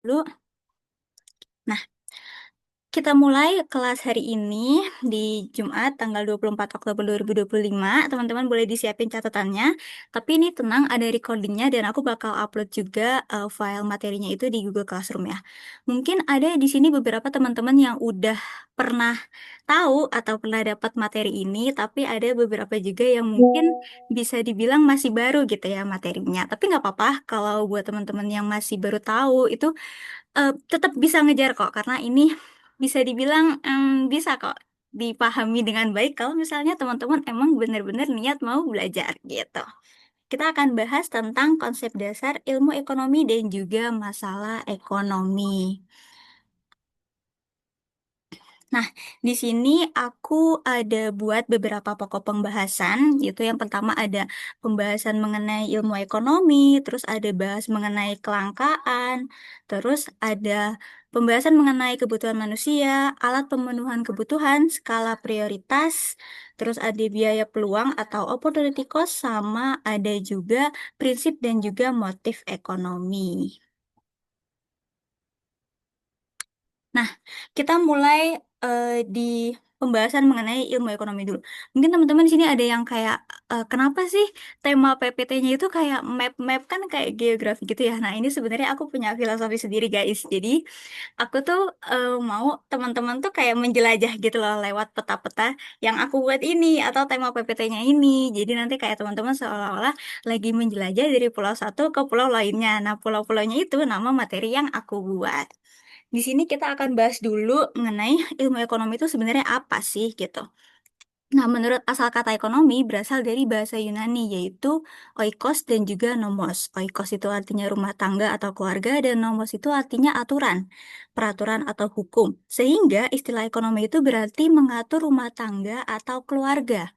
Dulu. Nah, kita mulai kelas hari ini di Jumat tanggal 24 Oktober 2025. Teman-teman boleh disiapin catatannya. Tapi ini tenang, ada recordingnya dan aku bakal upload juga file materinya itu di Google Classroom ya. Mungkin ada di sini beberapa teman-teman yang udah pernah tahu atau pernah dapat materi ini, tapi ada beberapa juga yang mungkin bisa dibilang masih baru gitu ya materinya. Tapi nggak apa-apa kalau buat teman-teman yang masih baru tahu itu tetap bisa ngejar kok karena ini bisa dibilang bisa kok dipahami dengan baik kalau misalnya teman-teman emang benar-benar niat mau belajar gitu. Kita akan bahas tentang konsep dasar ilmu ekonomi dan juga masalah ekonomi. Nah, di sini aku ada buat beberapa pokok pembahasan, yaitu yang pertama ada pembahasan mengenai ilmu ekonomi, terus ada bahas mengenai kelangkaan, terus ada pembahasan mengenai kebutuhan manusia, alat pemenuhan kebutuhan, skala prioritas, terus ada biaya peluang atau opportunity cost, sama ada juga prinsip dan juga motif ekonomi. Nah, kita mulai di pembahasan mengenai ilmu ekonomi dulu. Mungkin teman-teman di sini ada yang kayak, kenapa sih tema PPT-nya itu kayak map-map kan kayak geografi gitu ya. Nah, ini sebenarnya aku punya filosofi sendiri guys. Jadi, aku tuh mau teman-teman tuh kayak menjelajah gitu loh lewat peta-peta yang aku buat ini atau tema PPT-nya ini. Jadi nanti kayak teman-teman seolah-olah lagi menjelajah dari pulau satu ke pulau lainnya. Nah, pulau-pulaunya itu nama materi yang aku buat. Di sini kita akan bahas dulu mengenai ilmu ekonomi itu sebenarnya apa sih gitu. Nah, menurut asal kata ekonomi berasal dari bahasa Yunani yaitu oikos dan juga nomos. Oikos itu artinya rumah tangga atau keluarga dan nomos itu artinya aturan, peraturan atau hukum. Sehingga istilah ekonomi itu berarti mengatur rumah tangga atau keluarga.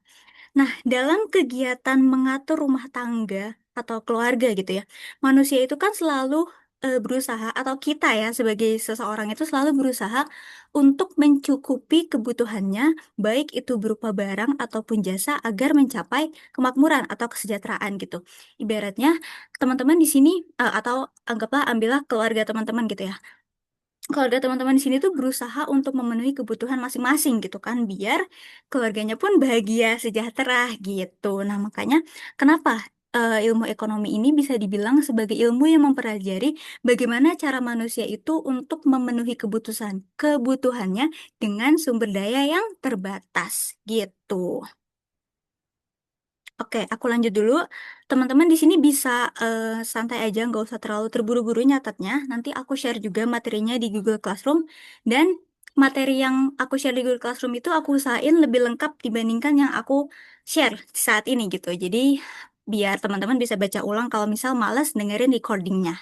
Nah, dalam kegiatan mengatur rumah tangga atau keluarga gitu ya, manusia itu kan selalu berusaha atau kita ya sebagai seseorang itu selalu berusaha untuk mencukupi kebutuhannya, baik itu berupa barang ataupun jasa agar mencapai kemakmuran atau kesejahteraan gitu. Ibaratnya teman-teman di sini atau anggaplah ambillah keluarga teman-teman gitu ya, keluarga teman-teman di sini tuh berusaha untuk memenuhi kebutuhan masing-masing gitu kan biar keluarganya pun bahagia sejahtera gitu. Nah, makanya kenapa ilmu ekonomi ini bisa dibilang sebagai ilmu yang mempelajari bagaimana cara manusia itu untuk memenuhi kebutuhannya dengan sumber daya yang terbatas gitu. Oke, aku lanjut dulu. Teman-teman di sini bisa santai aja, nggak usah terlalu terburu-buru nyatatnya. Nanti aku share juga materinya di Google Classroom. Dan materi yang aku share di Google Classroom itu aku usahain lebih lengkap dibandingkan yang aku share saat ini gitu. Jadi biar teman-teman bisa baca ulang kalau misal males dengerin recordingnya.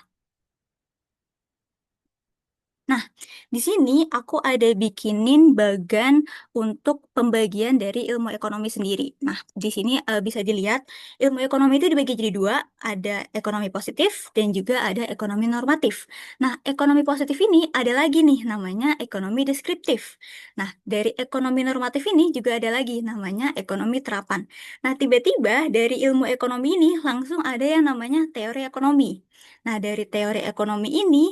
Nah, di sini aku ada bikinin bagan untuk pembagian dari ilmu ekonomi sendiri. Nah, di sini bisa dilihat ilmu ekonomi itu dibagi jadi dua, ada ekonomi positif dan juga ada ekonomi normatif. Nah, ekonomi positif ini ada lagi nih namanya ekonomi deskriptif. Nah, dari ekonomi normatif ini juga ada lagi namanya ekonomi terapan. Nah, tiba-tiba dari ilmu ekonomi ini langsung ada yang namanya teori ekonomi. Nah, dari teori ekonomi ini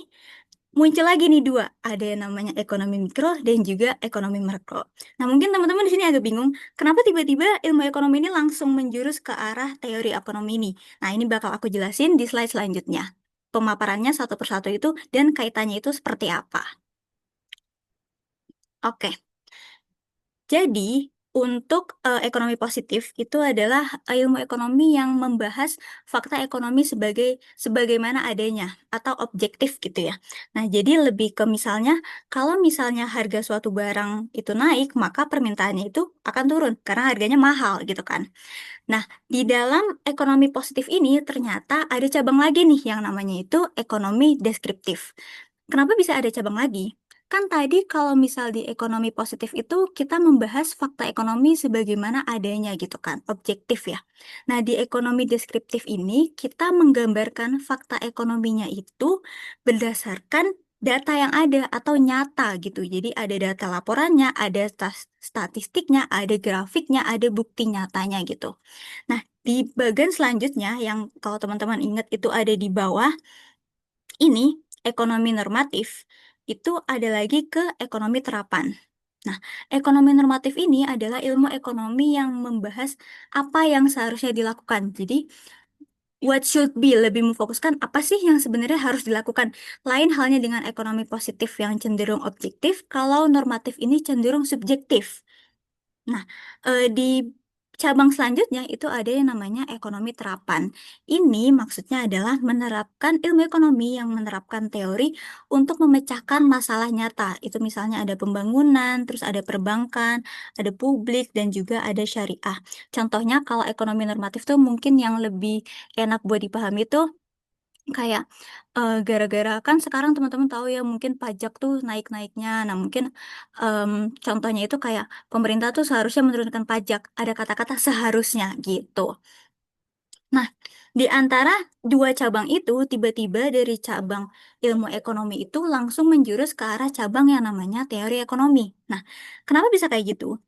muncul lagi nih dua, ada yang namanya ekonomi mikro dan juga ekonomi makro. Nah, mungkin teman-teman di sini agak bingung, kenapa tiba-tiba ilmu ekonomi ini langsung menjurus ke arah teori ekonomi ini. Nah, ini bakal aku jelasin di slide selanjutnya. Pemaparannya satu persatu itu dan kaitannya itu seperti apa. Oke. Jadi, untuk ekonomi positif itu adalah ilmu ekonomi yang membahas fakta ekonomi sebagaimana adanya atau objektif gitu ya. Nah, jadi lebih ke misalnya kalau misalnya harga suatu barang itu naik, maka permintaannya itu akan turun karena harganya mahal gitu kan. Nah, di dalam ekonomi positif ini ternyata ada cabang lagi nih yang namanya itu ekonomi deskriptif. Kenapa bisa ada cabang lagi? Kan tadi kalau misal di ekonomi positif itu kita membahas fakta ekonomi sebagaimana adanya gitu kan, objektif ya. Nah, di ekonomi deskriptif ini kita menggambarkan fakta ekonominya itu berdasarkan data yang ada atau nyata gitu. Jadi ada data laporannya, ada statistiknya, ada grafiknya, ada bukti nyatanya gitu. Nah, di bagian selanjutnya yang kalau teman-teman ingat itu ada di bawah ini ekonomi normatif, itu ada lagi ke ekonomi terapan. Nah, ekonomi normatif ini adalah ilmu ekonomi yang membahas apa yang seharusnya dilakukan. Jadi, what should be lebih memfokuskan apa sih yang sebenarnya harus dilakukan. Lain halnya dengan ekonomi positif yang cenderung objektif, kalau normatif ini cenderung subjektif. Nah, di cabang selanjutnya itu ada yang namanya ekonomi terapan. Ini maksudnya adalah menerapkan ilmu ekonomi yang menerapkan teori untuk memecahkan masalah nyata. Itu misalnya ada pembangunan, terus ada perbankan, ada publik, dan juga ada syariah. Contohnya kalau ekonomi normatif tuh mungkin yang lebih enak buat dipahami tuh kayak gara-gara kan sekarang teman-teman tahu ya mungkin pajak tuh naik-naiknya. Nah, mungkin em, contohnya itu kayak pemerintah tuh seharusnya menurunkan pajak. Ada kata-kata seharusnya gitu. Nah, di antara dua cabang itu tiba-tiba dari cabang ilmu ekonomi itu langsung menjurus ke arah cabang yang namanya teori ekonomi. Nah, kenapa bisa kayak gitu?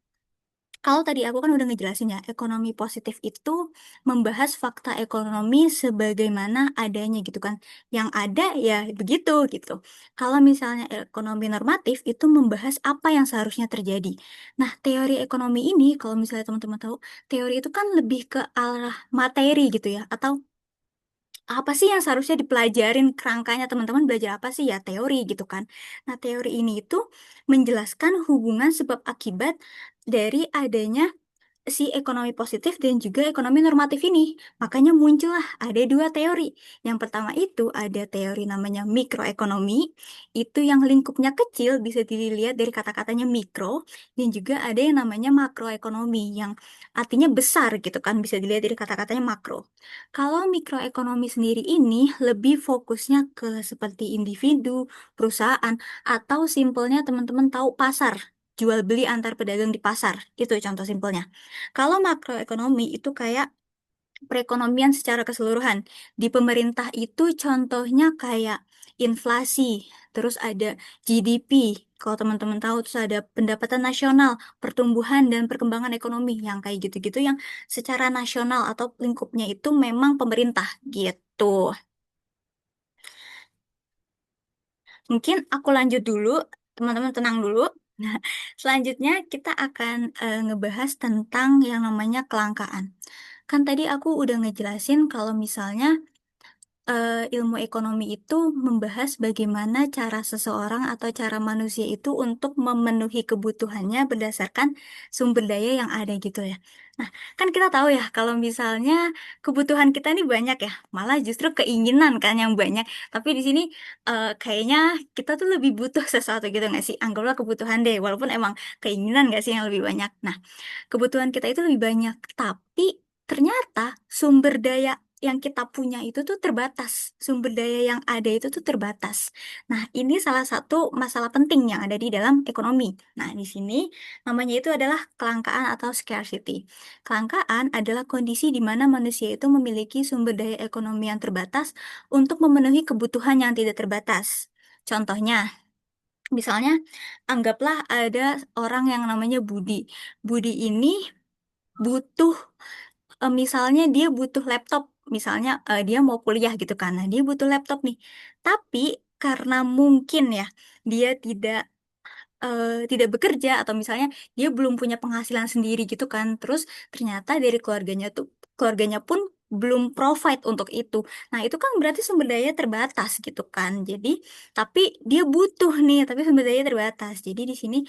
Kalau tadi aku kan udah ngejelasin ya, ekonomi positif itu membahas fakta ekonomi sebagaimana adanya gitu kan. Yang ada ya begitu gitu. Kalau misalnya ekonomi normatif itu membahas apa yang seharusnya terjadi. Nah, teori ekonomi ini kalau misalnya teman-teman tahu, teori itu kan lebih ke arah materi gitu ya, atau apa sih yang seharusnya dipelajarin kerangkanya teman-teman belajar apa sih ya teori gitu kan. Nah, teori ini itu menjelaskan hubungan sebab akibat dari adanya si ekonomi positif dan juga ekonomi normatif ini. Makanya muncullah ada dua teori. Yang pertama itu ada teori namanya mikroekonomi, itu yang lingkupnya kecil bisa dilihat dari kata-katanya mikro, dan juga ada yang namanya makroekonomi yang artinya besar gitu kan bisa dilihat dari kata-katanya makro. Kalau mikroekonomi sendiri ini lebih fokusnya ke seperti individu, perusahaan, atau simpelnya teman-teman tahu pasar, jual beli antar pedagang di pasar. Itu contoh simpelnya. Kalau makroekonomi itu kayak perekonomian secara keseluruhan. Di pemerintah itu contohnya kayak inflasi, terus ada GDP. Kalau teman-teman tahu, terus ada pendapatan nasional, pertumbuhan dan perkembangan ekonomi yang kayak gitu-gitu yang secara nasional atau lingkupnya itu memang pemerintah gitu. Mungkin aku lanjut dulu, teman-teman tenang dulu. Nah, selanjutnya kita akan ngebahas tentang yang namanya kelangkaan. Kan tadi aku udah ngejelasin kalau misalnya ilmu ekonomi itu membahas bagaimana cara seseorang atau cara manusia itu untuk memenuhi kebutuhannya berdasarkan sumber daya yang ada gitu ya. Nah, kan kita tahu ya kalau misalnya kebutuhan kita ini banyak ya, malah justru keinginan kan yang banyak. Tapi di sini kayaknya kita tuh lebih butuh sesuatu gitu nggak sih? Anggaplah kebutuhan deh, walaupun emang keinginan nggak sih yang lebih banyak. Nah, kebutuhan kita itu lebih banyak, tapi ternyata sumber daya yang kita punya itu tuh terbatas. Sumber daya yang ada itu tuh terbatas. Nah, ini salah satu masalah penting yang ada di dalam ekonomi. Nah, di sini namanya itu adalah kelangkaan atau scarcity. Kelangkaan adalah kondisi di mana manusia itu memiliki sumber daya ekonomi yang terbatas untuk memenuhi kebutuhan yang tidak terbatas. Contohnya, misalnya anggaplah ada orang yang namanya Budi. Budi ini butuh misalnya dia butuh laptop, misalnya dia mau kuliah gitu kan, nah dia butuh laptop nih. Tapi karena mungkin ya dia tidak bekerja atau misalnya dia belum punya penghasilan sendiri gitu kan, terus ternyata dari keluarganya pun belum provide untuk itu. Nah, itu kan berarti sumber daya terbatas gitu kan. Jadi, tapi dia butuh nih, tapi sumber daya terbatas. Jadi di sini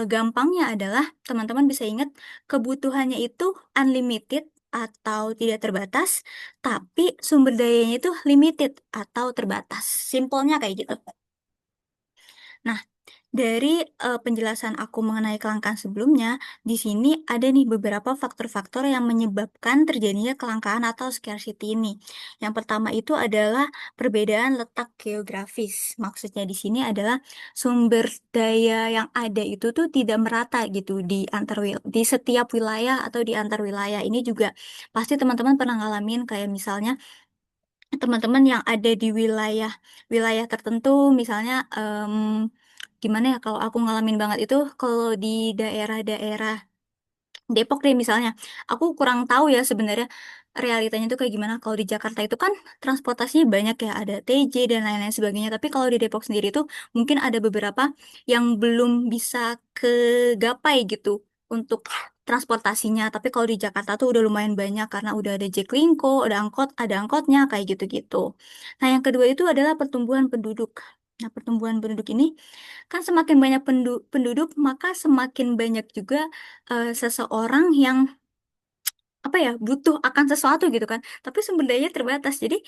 gampangnya adalah teman-teman bisa ingat kebutuhannya itu unlimited atau tidak terbatas, tapi sumber dayanya itu limited atau terbatas. Simpelnya kayak gitu. Nah, dari penjelasan aku mengenai kelangkaan sebelumnya, di sini ada nih beberapa faktor-faktor yang menyebabkan terjadinya kelangkaan atau scarcity ini. Yang pertama itu adalah perbedaan letak geografis. Maksudnya di sini adalah sumber daya yang ada itu tuh tidak merata gitu di setiap wilayah atau di antar wilayah. Ini juga pasti teman-teman pernah ngalamin kayak misalnya teman-teman yang ada di wilayah wilayah tertentu, misalnya gimana ya kalau aku ngalamin banget itu kalau di daerah-daerah Depok deh misalnya, aku kurang tahu ya sebenarnya realitanya itu kayak gimana. Kalau di Jakarta itu kan transportasinya banyak ya, ada TJ dan lain-lain sebagainya. Tapi kalau di Depok sendiri itu mungkin ada beberapa yang belum bisa kegapai gitu untuk transportasinya. Tapi kalau di Jakarta tuh udah lumayan banyak karena udah ada Jaklingko, ada angkotnya kayak gitu-gitu. Nah, yang kedua itu adalah pertumbuhan penduduk. Nah, pertumbuhan penduduk ini kan semakin banyak penduduk, maka semakin banyak juga seseorang yang apa ya butuh akan sesuatu gitu kan. Tapi sumber dayanya terbatas. Jadi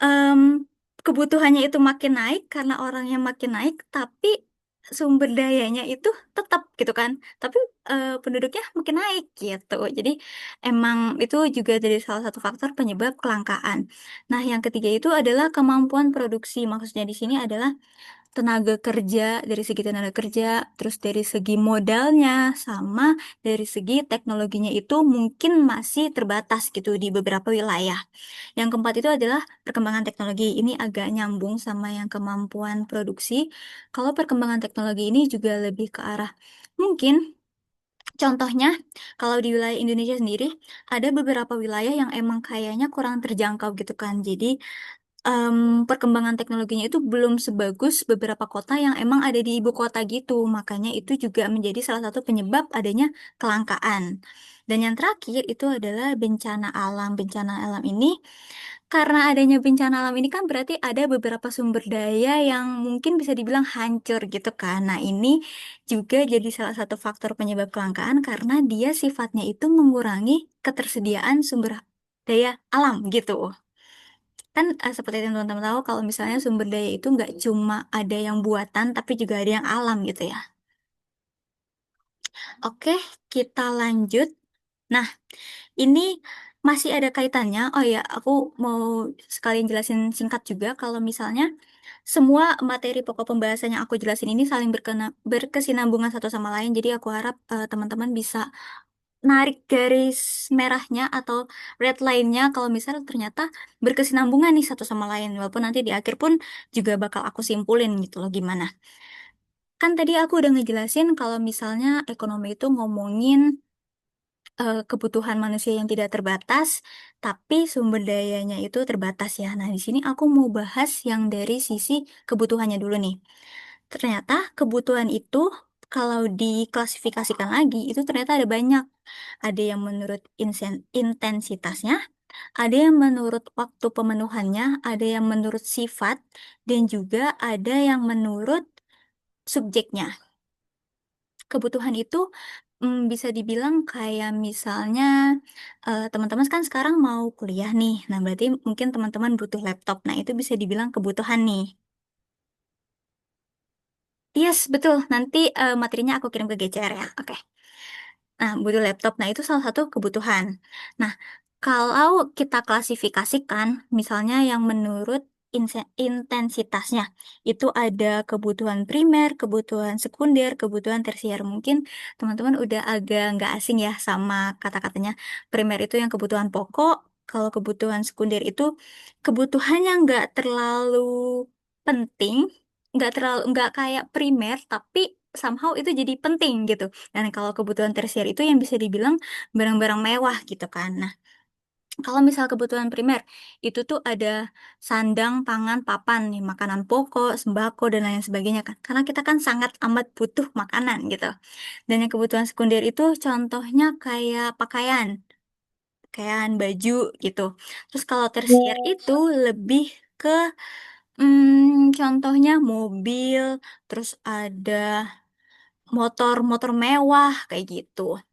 em, kebutuhannya itu makin naik karena orangnya makin naik, tapi sumber dayanya itu tetap gitu kan. Tapi penduduknya makin naik gitu. Jadi emang itu juga jadi salah satu faktor penyebab kelangkaan. Nah, yang ketiga itu adalah kemampuan produksi. Maksudnya di sini adalah tenaga kerja, dari segi tenaga kerja, terus dari segi modalnya, sama dari segi teknologinya itu mungkin masih terbatas gitu di beberapa wilayah. Yang keempat itu adalah perkembangan teknologi. Ini agak nyambung sama yang kemampuan produksi. Kalau perkembangan teknologi ini juga lebih ke arah mungkin contohnya, kalau di wilayah Indonesia sendiri, ada beberapa wilayah yang emang kayaknya kurang terjangkau gitu kan. Jadi, em, perkembangan teknologinya itu belum sebagus beberapa kota yang emang ada di ibu kota gitu. Makanya itu juga menjadi salah satu penyebab adanya kelangkaan. Dan yang terakhir itu adalah bencana alam. Bencana alam ini, karena adanya bencana alam ini kan berarti ada beberapa sumber daya yang mungkin bisa dibilang hancur gitu kan. Nah, ini juga jadi salah satu faktor penyebab kelangkaan karena dia sifatnya itu mengurangi ketersediaan sumber daya alam gitu. Kan seperti yang teman-teman tahu kalau misalnya sumber daya itu nggak cuma ada yang buatan tapi juga ada yang alam gitu ya. Oke, kita lanjut. Nah, ini masih ada kaitannya. Oh ya, aku mau sekalian jelasin singkat juga kalau misalnya semua materi pokok pembahasan yang aku jelasin ini saling berkesinambungan satu sama lain. Jadi aku harap teman-teman bisa narik garis merahnya atau red line-nya kalau misalnya ternyata berkesinambungan nih satu sama lain. Walaupun nanti di akhir pun juga bakal aku simpulin gitu loh gimana. Kan tadi aku udah ngejelasin kalau misalnya ekonomi itu ngomongin kebutuhan manusia yang tidak terbatas, tapi sumber dayanya itu terbatas ya. Nah, di sini aku mau bahas yang dari sisi kebutuhannya dulu nih. Ternyata kebutuhan itu kalau diklasifikasikan lagi, itu ternyata ada banyak. Ada yang menurut intensitasnya, ada yang menurut waktu pemenuhannya, ada yang menurut sifat, dan juga ada yang menurut subjeknya. Kebutuhan itu bisa dibilang kayak misalnya teman-teman kan sekarang mau kuliah nih. Nah, berarti mungkin teman-teman butuh laptop. Nah, itu bisa dibilang kebutuhan nih. Yes, betul. Nanti materinya aku kirim ke GCR ya. Oke. Nah, butuh laptop. Nah, itu salah satu kebutuhan. Nah, kalau kita klasifikasikan, misalnya yang menurut intensitasnya, itu ada kebutuhan primer, kebutuhan sekunder, kebutuhan tersier. Mungkin teman-teman udah agak nggak asing ya sama kata-katanya. Primer itu yang kebutuhan pokok, kalau kebutuhan sekunder itu kebutuhan yang nggak terlalu penting, nggak kayak primer, tapi somehow itu jadi penting gitu. Dan kalau kebutuhan tersier itu yang bisa dibilang barang-barang mewah gitu kan. Nah, kalau misal kebutuhan primer itu tuh ada sandang, pangan, papan nih, makanan pokok, sembako dan lain sebagainya kan. Karena kita kan sangat amat butuh makanan gitu. Dan yang kebutuhan sekunder itu contohnya kayak pakaian, baju gitu. Terus kalau tersier itu lebih ke contohnya mobil, terus ada motor-motor mewah kayak gitu.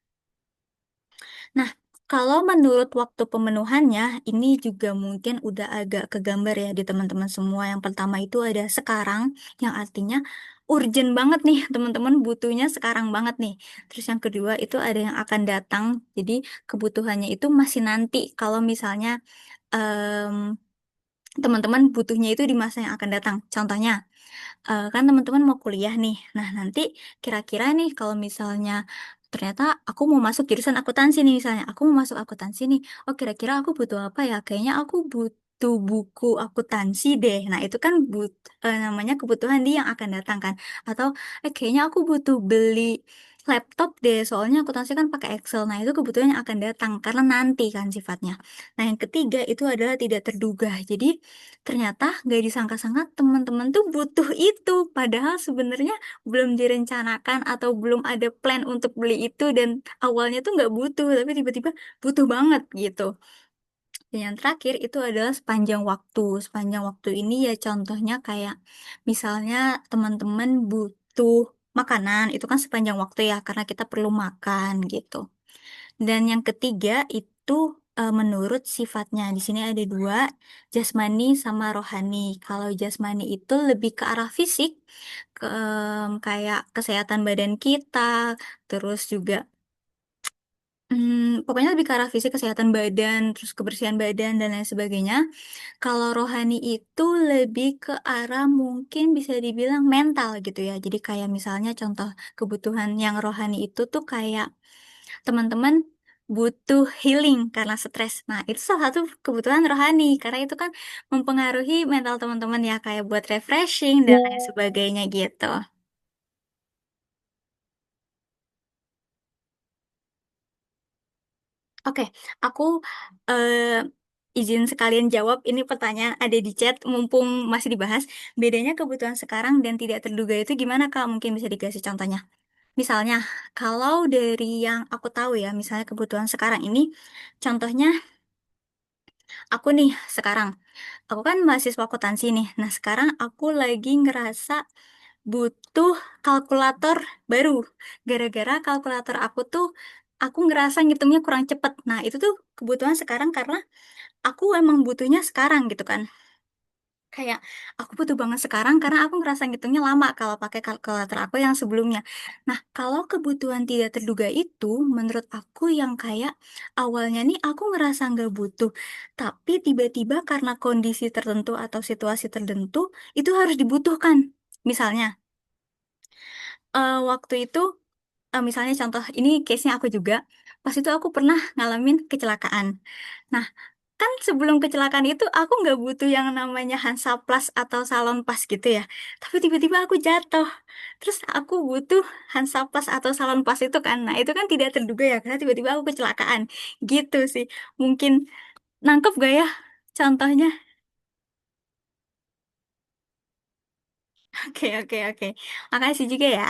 Nah, kalau menurut waktu pemenuhannya, ini juga mungkin udah agak kegambar ya di teman-teman semua. Yang pertama itu ada sekarang, yang artinya urgent banget nih, teman-teman butuhnya sekarang banget nih. Terus yang kedua itu ada yang akan datang, jadi kebutuhannya itu masih nanti. Kalau misalnya teman-teman butuhnya itu di masa yang akan datang. Contohnya, kan teman-teman mau kuliah nih. Nah, nanti kira-kira nih kalau misalnya ternyata aku mau masuk jurusan akuntansi nih misalnya. Aku mau masuk akuntansi nih. Oh, kira-kira aku butuh apa ya? Kayaknya aku butuh buku akuntansi deh. Nah, itu kan namanya kebutuhan dia yang akan datang kan. Atau kayaknya aku butuh beli laptop deh, soalnya akuntansi kan pakai Excel. Nah, itu kebutuhan yang akan datang karena nanti kan sifatnya. Nah, yang ketiga itu adalah tidak terduga. Jadi, ternyata gak disangka-sangka teman-teman tuh butuh itu. Padahal sebenarnya belum direncanakan atau belum ada plan untuk beli itu dan awalnya tuh nggak butuh, tapi tiba-tiba butuh banget gitu. Dan yang terakhir itu adalah sepanjang waktu. Sepanjang waktu ini ya contohnya kayak misalnya teman-teman butuh makanan, itu kan sepanjang waktu ya karena kita perlu makan gitu. Dan yang ketiga itu menurut sifatnya. Di sini ada dua, jasmani sama rohani. Kalau jasmani itu lebih ke arah fisik, kayak kesehatan badan kita, terus juga pokoknya lebih ke arah fisik, kesehatan badan, terus kebersihan badan, dan lain sebagainya. Kalau rohani itu lebih ke arah mungkin bisa dibilang mental gitu ya. Jadi kayak misalnya contoh kebutuhan yang rohani itu tuh kayak teman-teman butuh healing karena stres. Nah, itu salah satu kebutuhan rohani karena itu kan mempengaruhi mental teman-teman ya kayak buat refreshing dan lain sebagainya gitu. Oke, aku eh, izin sekalian jawab ini pertanyaan ada di chat mumpung masih dibahas. Bedanya kebutuhan sekarang dan tidak terduga itu gimana Kak? Mungkin bisa dikasih contohnya. Misalnya, kalau dari yang aku tahu ya, misalnya kebutuhan sekarang ini, contohnya aku nih sekarang, aku kan mahasiswa akuntansi nih. Nah, sekarang aku lagi ngerasa butuh kalkulator baru. Gara-gara kalkulator aku tuh, aku ngerasa ngitungnya kurang cepet. Nah, itu tuh kebutuhan sekarang karena aku emang butuhnya sekarang gitu kan. Kayak aku butuh banget sekarang karena aku ngerasa ngitungnya lama kalau pakai kalkulator aku yang sebelumnya. Nah, kalau kebutuhan tidak terduga itu menurut aku yang kayak awalnya nih aku ngerasa nggak butuh, tapi tiba-tiba karena kondisi tertentu atau situasi tertentu itu harus dibutuhkan. Misalnya, waktu itu misalnya contoh ini case-nya aku juga, pas itu aku pernah ngalamin kecelakaan. Nah, kan sebelum kecelakaan itu aku nggak butuh yang namanya Hansaplast atau Salon Pas gitu ya. Tapi tiba-tiba aku jatuh. Terus aku butuh Hansaplast atau Salon Pas itu kan. Nah, itu kan tidak terduga ya karena tiba-tiba aku kecelakaan. Gitu sih. Mungkin nangkep gak ya contohnya? Oke, oke, oke. Makasih juga ya.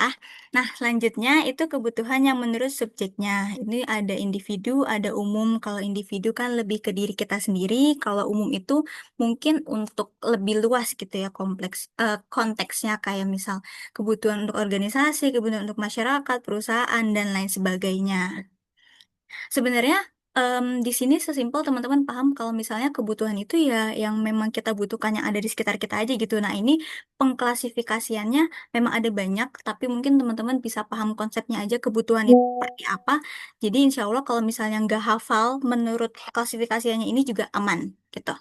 Nah, selanjutnya itu kebutuhan yang menurut subjeknya. Ini ada individu, ada umum. Kalau individu kan lebih ke diri kita sendiri. Kalau umum itu mungkin untuk lebih luas gitu ya, kompleks konteksnya kayak misal kebutuhan untuk organisasi, kebutuhan untuk masyarakat, perusahaan, dan lain sebagainya. Sebenarnya di sini sesimpel teman-teman paham kalau misalnya kebutuhan itu ya yang memang kita butuhkan yang ada di sekitar kita aja gitu. Nah, ini pengklasifikasiannya memang ada banyak, tapi mungkin teman-teman bisa paham konsepnya aja kebutuhan itu seperti apa. Jadi insya Allah kalau misalnya nggak hafal menurut klasifikasiannya ini juga aman gitu.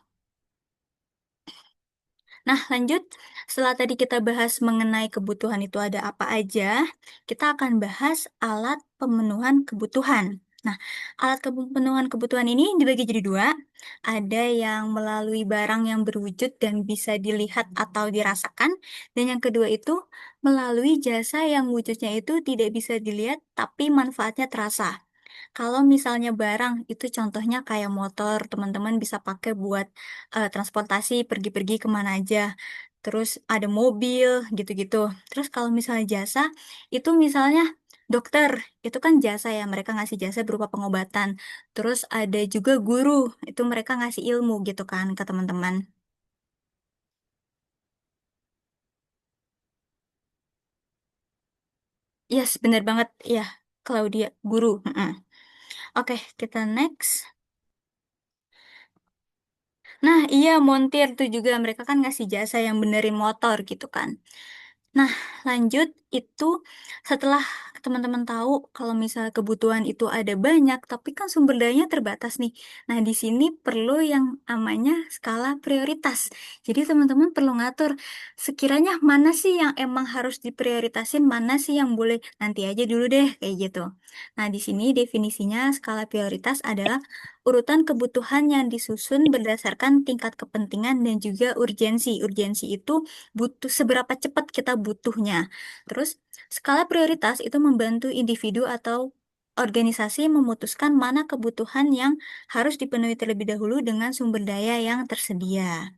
Nah, lanjut. Setelah tadi kita bahas mengenai kebutuhan itu ada apa aja, kita akan bahas alat pemenuhan kebutuhan. Nah, alat pemenuhan kebutuhan ini dibagi jadi dua. Ada yang melalui barang yang berwujud dan bisa dilihat atau dirasakan. Dan yang kedua itu melalui jasa yang wujudnya itu tidak bisa dilihat tapi manfaatnya terasa. Kalau misalnya barang itu contohnya kayak motor, teman-teman bisa pakai buat transportasi pergi-pergi kemana aja. Terus ada mobil gitu-gitu. Terus kalau misalnya jasa, itu misalnya dokter, itu kan jasa ya, mereka ngasih jasa berupa pengobatan. Terus ada juga guru, itu mereka ngasih ilmu gitu kan ke teman-teman. Yes, bener banget ya, Claudia, guru. Mm-mm. Oke, kita next. Nah, iya montir tuh juga mereka kan ngasih jasa yang benerin motor gitu kan. Nah, lanjut itu setelah teman-teman tahu kalau misalnya kebutuhan itu ada banyak, tapi kan sumber dayanya terbatas nih. Nah, di sini perlu yang namanya skala prioritas. Jadi teman-teman perlu ngatur sekiranya mana sih yang emang harus diprioritasin, mana sih yang boleh nanti aja dulu deh kayak gitu. Nah, di sini definisinya skala prioritas adalah urutan kebutuhan yang disusun berdasarkan tingkat kepentingan dan juga urgensi. Urgensi itu butuh seberapa cepat kita butuhnya. Terus, skala prioritas itu membantu individu atau organisasi memutuskan mana kebutuhan yang harus dipenuhi terlebih dahulu dengan sumber daya yang tersedia.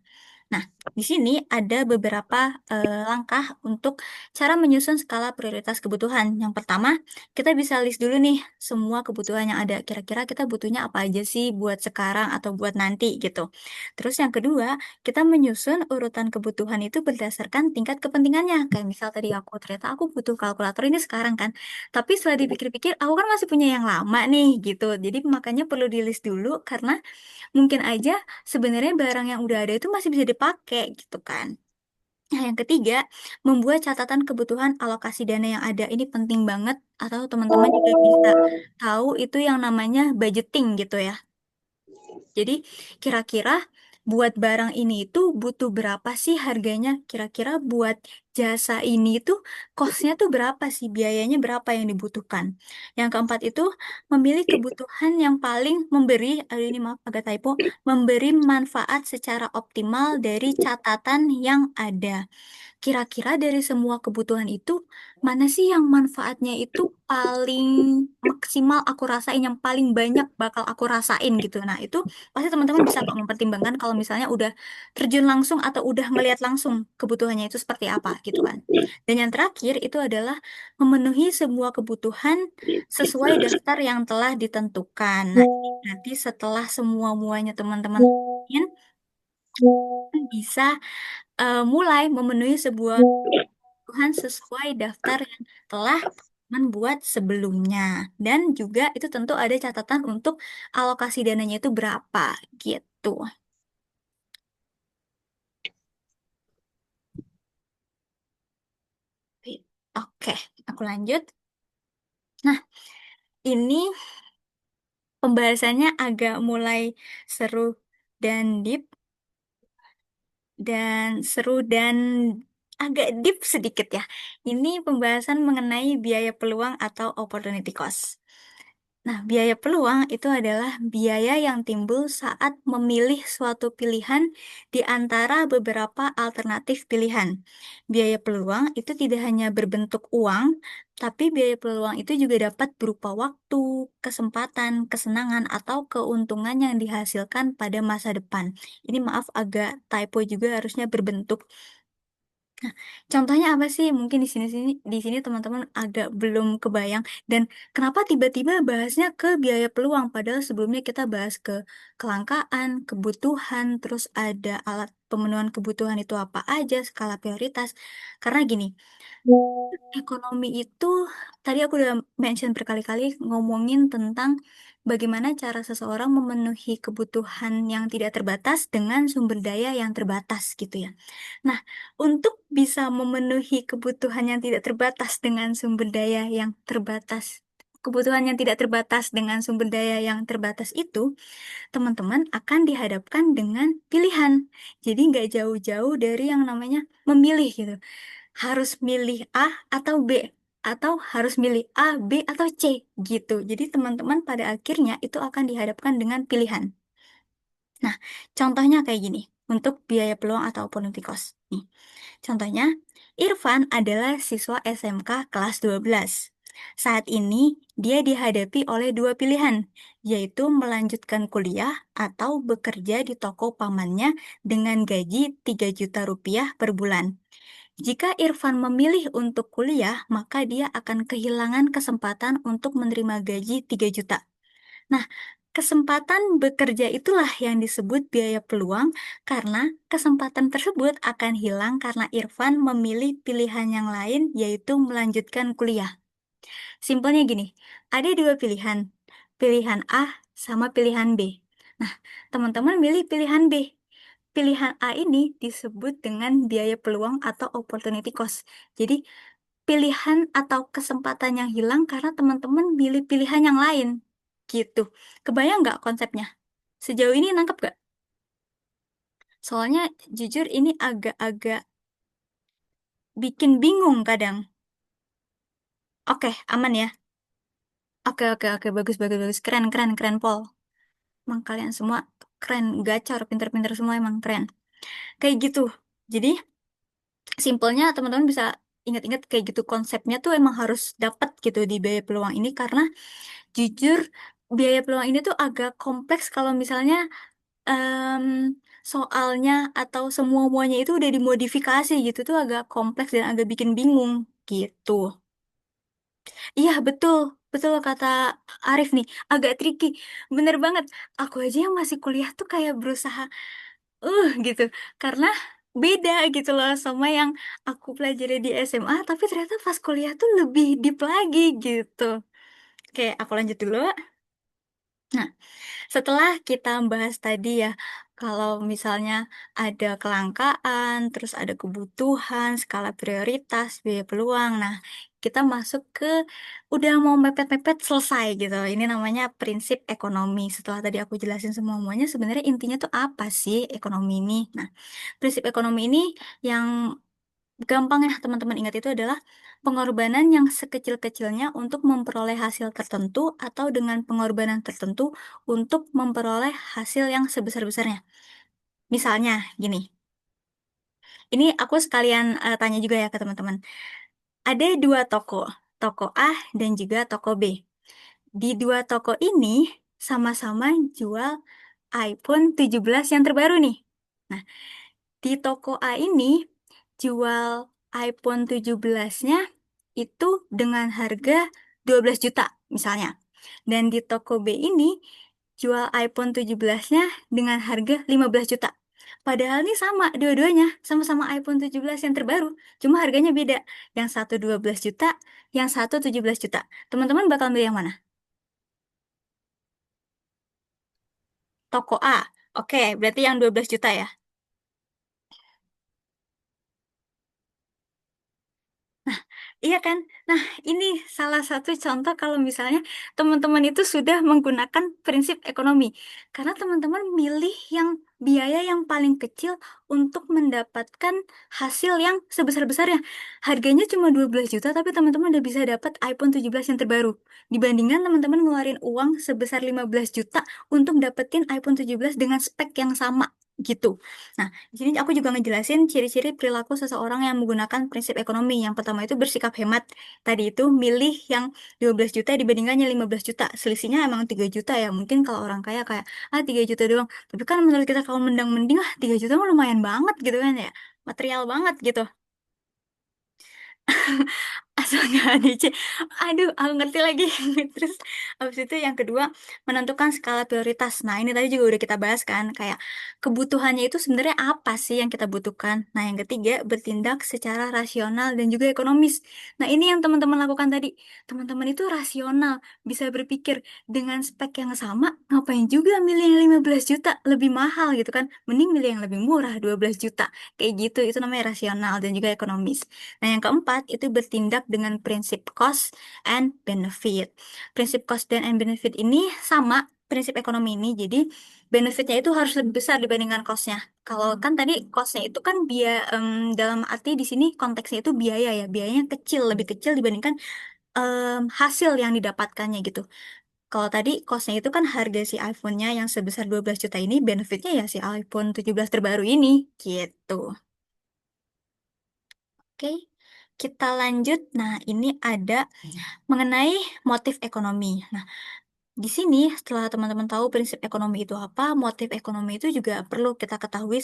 Nah, di sini ada beberapa langkah untuk cara menyusun skala prioritas kebutuhan. Yang pertama, kita bisa list dulu nih semua kebutuhan yang ada. Kira-kira kita butuhnya apa aja sih buat sekarang atau buat nanti gitu. Terus yang kedua, kita menyusun urutan kebutuhan itu berdasarkan tingkat kepentingannya. Kayak misal tadi aku ternyata aku butuh kalkulator ini sekarang kan. Tapi setelah dipikir-pikir, aku kan masih punya yang lama nih gitu. Jadi makanya perlu di list dulu karena mungkin aja sebenarnya barang yang udah ada itu masih bisa dipakai gitu kan. Nah, yang ketiga, membuat catatan kebutuhan alokasi dana yang ada. Ini penting banget atau teman-teman juga bisa tahu itu yang namanya budgeting gitu ya. Jadi, kira-kira buat barang ini itu butuh berapa sih harganya? Kira-kira buat jasa ini itu cost-nya tuh berapa sih? Biayanya berapa yang dibutuhkan? Yang keempat itu memilih kebutuhan yang paling memberi, aduh ini maaf agak typo, memberi manfaat secara optimal dari catatan yang ada. Kira-kira dari semua kebutuhan itu, mana sih yang manfaatnya itu paling maksimal aku rasain, yang paling banyak bakal aku rasain gitu. Nah, itu pasti teman-teman bisa kok mempertimbangkan kalau misalnya udah terjun langsung atau udah ngelihat langsung kebutuhannya itu seperti apa gitu kan. Dan yang terakhir itu adalah memenuhi semua kebutuhan sesuai daftar yang telah ditentukan. Nah, ini nanti setelah semua-muanya teman-teman bisa mulai memenuhi sebuah kebutuhan sesuai daftar yang telah teman buat sebelumnya. Dan juga itu tentu ada catatan untuk alokasi dananya itu berapa gitu. Oke, aku lanjut. Nah, ini pembahasannya agak mulai seru dan deep dan agak deep sedikit ya. Ini pembahasan mengenai biaya peluang atau opportunity cost. Nah, biaya peluang itu adalah biaya yang timbul saat memilih suatu pilihan di antara beberapa alternatif pilihan. Biaya peluang itu tidak hanya berbentuk uang, tapi biaya peluang itu juga dapat berupa waktu, kesempatan, kesenangan, atau keuntungan yang dihasilkan pada masa depan. Ini maaf agak typo juga harusnya berbentuk. Contohnya apa sih? Mungkin di sini teman-teman agak belum kebayang dan kenapa tiba-tiba bahasnya ke biaya peluang padahal sebelumnya kita bahas ke kelangkaan, kebutuhan, terus ada alat pemenuhan kebutuhan itu apa aja, skala prioritas. Karena gini, ekonomi itu tadi aku udah mention berkali-kali ngomongin tentang bagaimana cara seseorang memenuhi kebutuhan yang tidak terbatas dengan sumber daya yang terbatas gitu ya. Nah, untuk bisa memenuhi kebutuhan yang tidak terbatas dengan sumber daya yang terbatas, kebutuhan yang tidak terbatas dengan sumber daya yang terbatas itu, teman-teman akan dihadapkan dengan pilihan. Jadi nggak jauh-jauh dari yang namanya memilih gitu. Harus milih A atau B, atau harus milih A, B, atau C gitu. Jadi teman-teman pada akhirnya itu akan dihadapkan dengan pilihan. Nah, contohnya kayak gini, untuk biaya peluang atau opportunity cost. Nih, contohnya, Irfan adalah siswa SMK kelas 12. Saat ini, dia dihadapi oleh dua pilihan, yaitu melanjutkan kuliah atau bekerja di toko pamannya dengan gaji 3 juta rupiah per bulan. Jika Irfan memilih untuk kuliah, maka dia akan kehilangan kesempatan untuk menerima gaji 3 juta. Nah, kesempatan bekerja itulah yang disebut biaya peluang karena kesempatan tersebut akan hilang karena Irfan memilih pilihan yang lain yaitu melanjutkan kuliah. Simpelnya gini, ada dua pilihan, pilihan A sama pilihan B. Nah, teman-teman milih pilihan B. Pilihan A ini disebut dengan biaya peluang atau opportunity cost. Jadi, pilihan atau kesempatan yang hilang karena teman-teman pilih pilihan yang lain. Gitu. Kebayang nggak konsepnya? Sejauh ini nangkep nggak? Soalnya jujur ini agak-agak bikin bingung kadang. Oke, aman ya. Oke, oke, oke. Bagus, bagus, bagus. Keren, keren, keren, Pol. emang kalian semua keren, gacor, pinter-pinter semua emang keren. Kayak gitu. Jadi simpelnya teman-teman bisa ingat-ingat kayak gitu konsepnya tuh emang harus dapat gitu di biaya peluang ini karena jujur biaya peluang ini tuh agak kompleks kalau misalnya em, soalnya atau semua-muanya itu udah dimodifikasi gitu tuh agak kompleks dan agak bikin bingung gitu. Iya betul, betul kata Arif nih, agak tricky. Bener banget. Aku aja yang masih kuliah tuh kayak berusaha, gitu. Karena beda gitu loh sama yang aku pelajari di SMA, tapi ternyata pas kuliah tuh lebih deep lagi gitu. Oke, aku lanjut dulu. Nah, setelah kita bahas tadi ya, kalau misalnya ada kelangkaan, terus ada kebutuhan, skala prioritas, biaya peluang. Nah, kita masuk ke udah mau mepet-mepet selesai gitu. Ini namanya prinsip ekonomi. Setelah tadi aku jelasin semuanya, sebenarnya intinya tuh apa sih ekonomi ini? Nah, prinsip ekonomi ini yang gampang ya teman-teman ingat itu adalah pengorbanan yang sekecil-kecilnya untuk memperoleh hasil tertentu atau dengan pengorbanan tertentu untuk memperoleh hasil yang sebesar-besarnya. Misalnya gini, ini aku sekalian tanya juga ya ke teman-teman. Ada dua toko, toko A dan juga toko B. Di dua toko ini sama-sama jual iPhone 17 yang terbaru nih. Nah, di toko A ini jual iPhone 17-nya itu dengan harga 12 juta misalnya. Dan di toko B ini jual iPhone 17-nya dengan harga 15 juta. Padahal ini sama dua-duanya, sama-sama iPhone 17 yang terbaru, cuma harganya beda. Yang satu 12 juta, yang satu 17 juta. Teman-teman bakal milih yang mana? Toko A. Oke, berarti yang 12 juta ya. Iya kan? Nah, ini salah satu contoh kalau misalnya teman-teman itu sudah menggunakan prinsip ekonomi. Karena teman-teman milih yang biaya yang paling kecil untuk mendapatkan hasil yang sebesar-besarnya. Harganya cuma 12 juta, tapi teman-teman udah bisa dapat iPhone 17 yang terbaru. Dibandingkan teman-teman ngeluarin uang sebesar 15 juta untuk dapetin iPhone 17 dengan spek yang sama. Gitu. Nah, di sini aku juga ngejelasin ciri-ciri perilaku seseorang yang menggunakan prinsip ekonomi. Yang pertama itu bersikap hemat. Tadi itu milih yang 12 juta dibandingkannya 15 juta. Selisihnya emang 3 juta ya. Mungkin kalau orang kaya kayak, 3 juta doang. Tapi kan menurut kita kalau mendang-mending, 3 juta mah lumayan banget gitu kan ya. Material banget gitu. Asal nggak DC. Aduh, aku ngerti lagi. Terus habis itu yang kedua, menentukan skala prioritas. Nah, ini tadi juga udah kita bahas kan, kayak kebutuhannya itu sebenarnya apa sih yang kita butuhkan. Nah, yang ketiga, bertindak secara rasional dan juga ekonomis. Nah, ini yang teman-teman lakukan tadi. Teman-teman itu rasional, bisa berpikir dengan spek yang sama, ngapain juga milih yang 15 juta lebih mahal gitu kan. Mending milih yang lebih murah, 12 juta. Kayak gitu, itu namanya rasional dan juga ekonomis. Nah, yang keempat itu bertindak dengan prinsip cost and benefit. Prinsip cost dan and benefit ini sama prinsip ekonomi ini. Jadi, benefitnya itu harus lebih besar dibandingkan cost-nya. Kalau kan tadi cost-nya itu kan dalam arti di sini konteksnya itu biaya ya. Biayanya kecil, lebih kecil dibandingkan hasil yang didapatkannya gitu. Kalau tadi cost-nya itu kan harga si iPhone-nya yang sebesar 12 juta ini, benefitnya ya si iPhone 17 terbaru ini gitu. Oke, kita lanjut. Nah, ini ada mengenai motif ekonomi. Nah, di sini setelah teman-teman tahu prinsip ekonomi itu apa, motif ekonomi itu juga perlu kita ketahui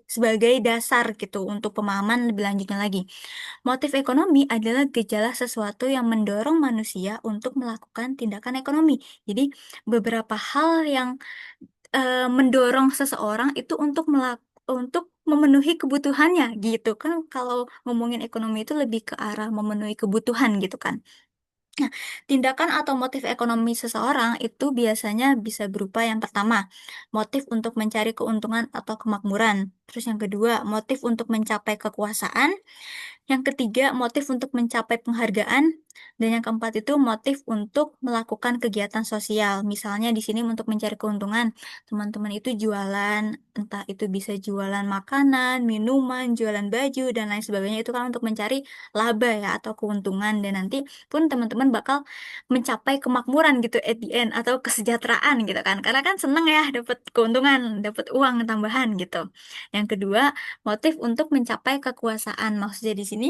sebagai dasar gitu untuk pemahaman lebih lanjutnya lagi. Motif ekonomi adalah gejala sesuatu yang mendorong manusia untuk melakukan tindakan ekonomi. Jadi, beberapa hal yang mendorong seseorang itu untuk memenuhi kebutuhannya gitu kan. Kalau ngomongin ekonomi itu lebih ke arah memenuhi kebutuhan gitu kan. Nah, tindakan atau motif ekonomi seseorang itu biasanya bisa berupa yang pertama, motif untuk mencari keuntungan atau kemakmuran. Terus yang kedua, motif untuk mencapai kekuasaan. Yang ketiga, motif untuk mencapai penghargaan. Dan yang keempat itu motif untuk melakukan kegiatan sosial. Misalnya di sini untuk mencari keuntungan. Teman-teman itu jualan, entah itu bisa jualan makanan, minuman, jualan baju, dan lain sebagainya. Itu kan untuk mencari laba ya atau keuntungan. Dan nanti pun teman-teman bakal mencapai kemakmuran gitu at the end atau kesejahteraan gitu kan. Karena kan seneng ya dapat keuntungan, dapat uang tambahan gitu. Yang kedua, motif untuk mencapai kekuasaan. Maksudnya di sini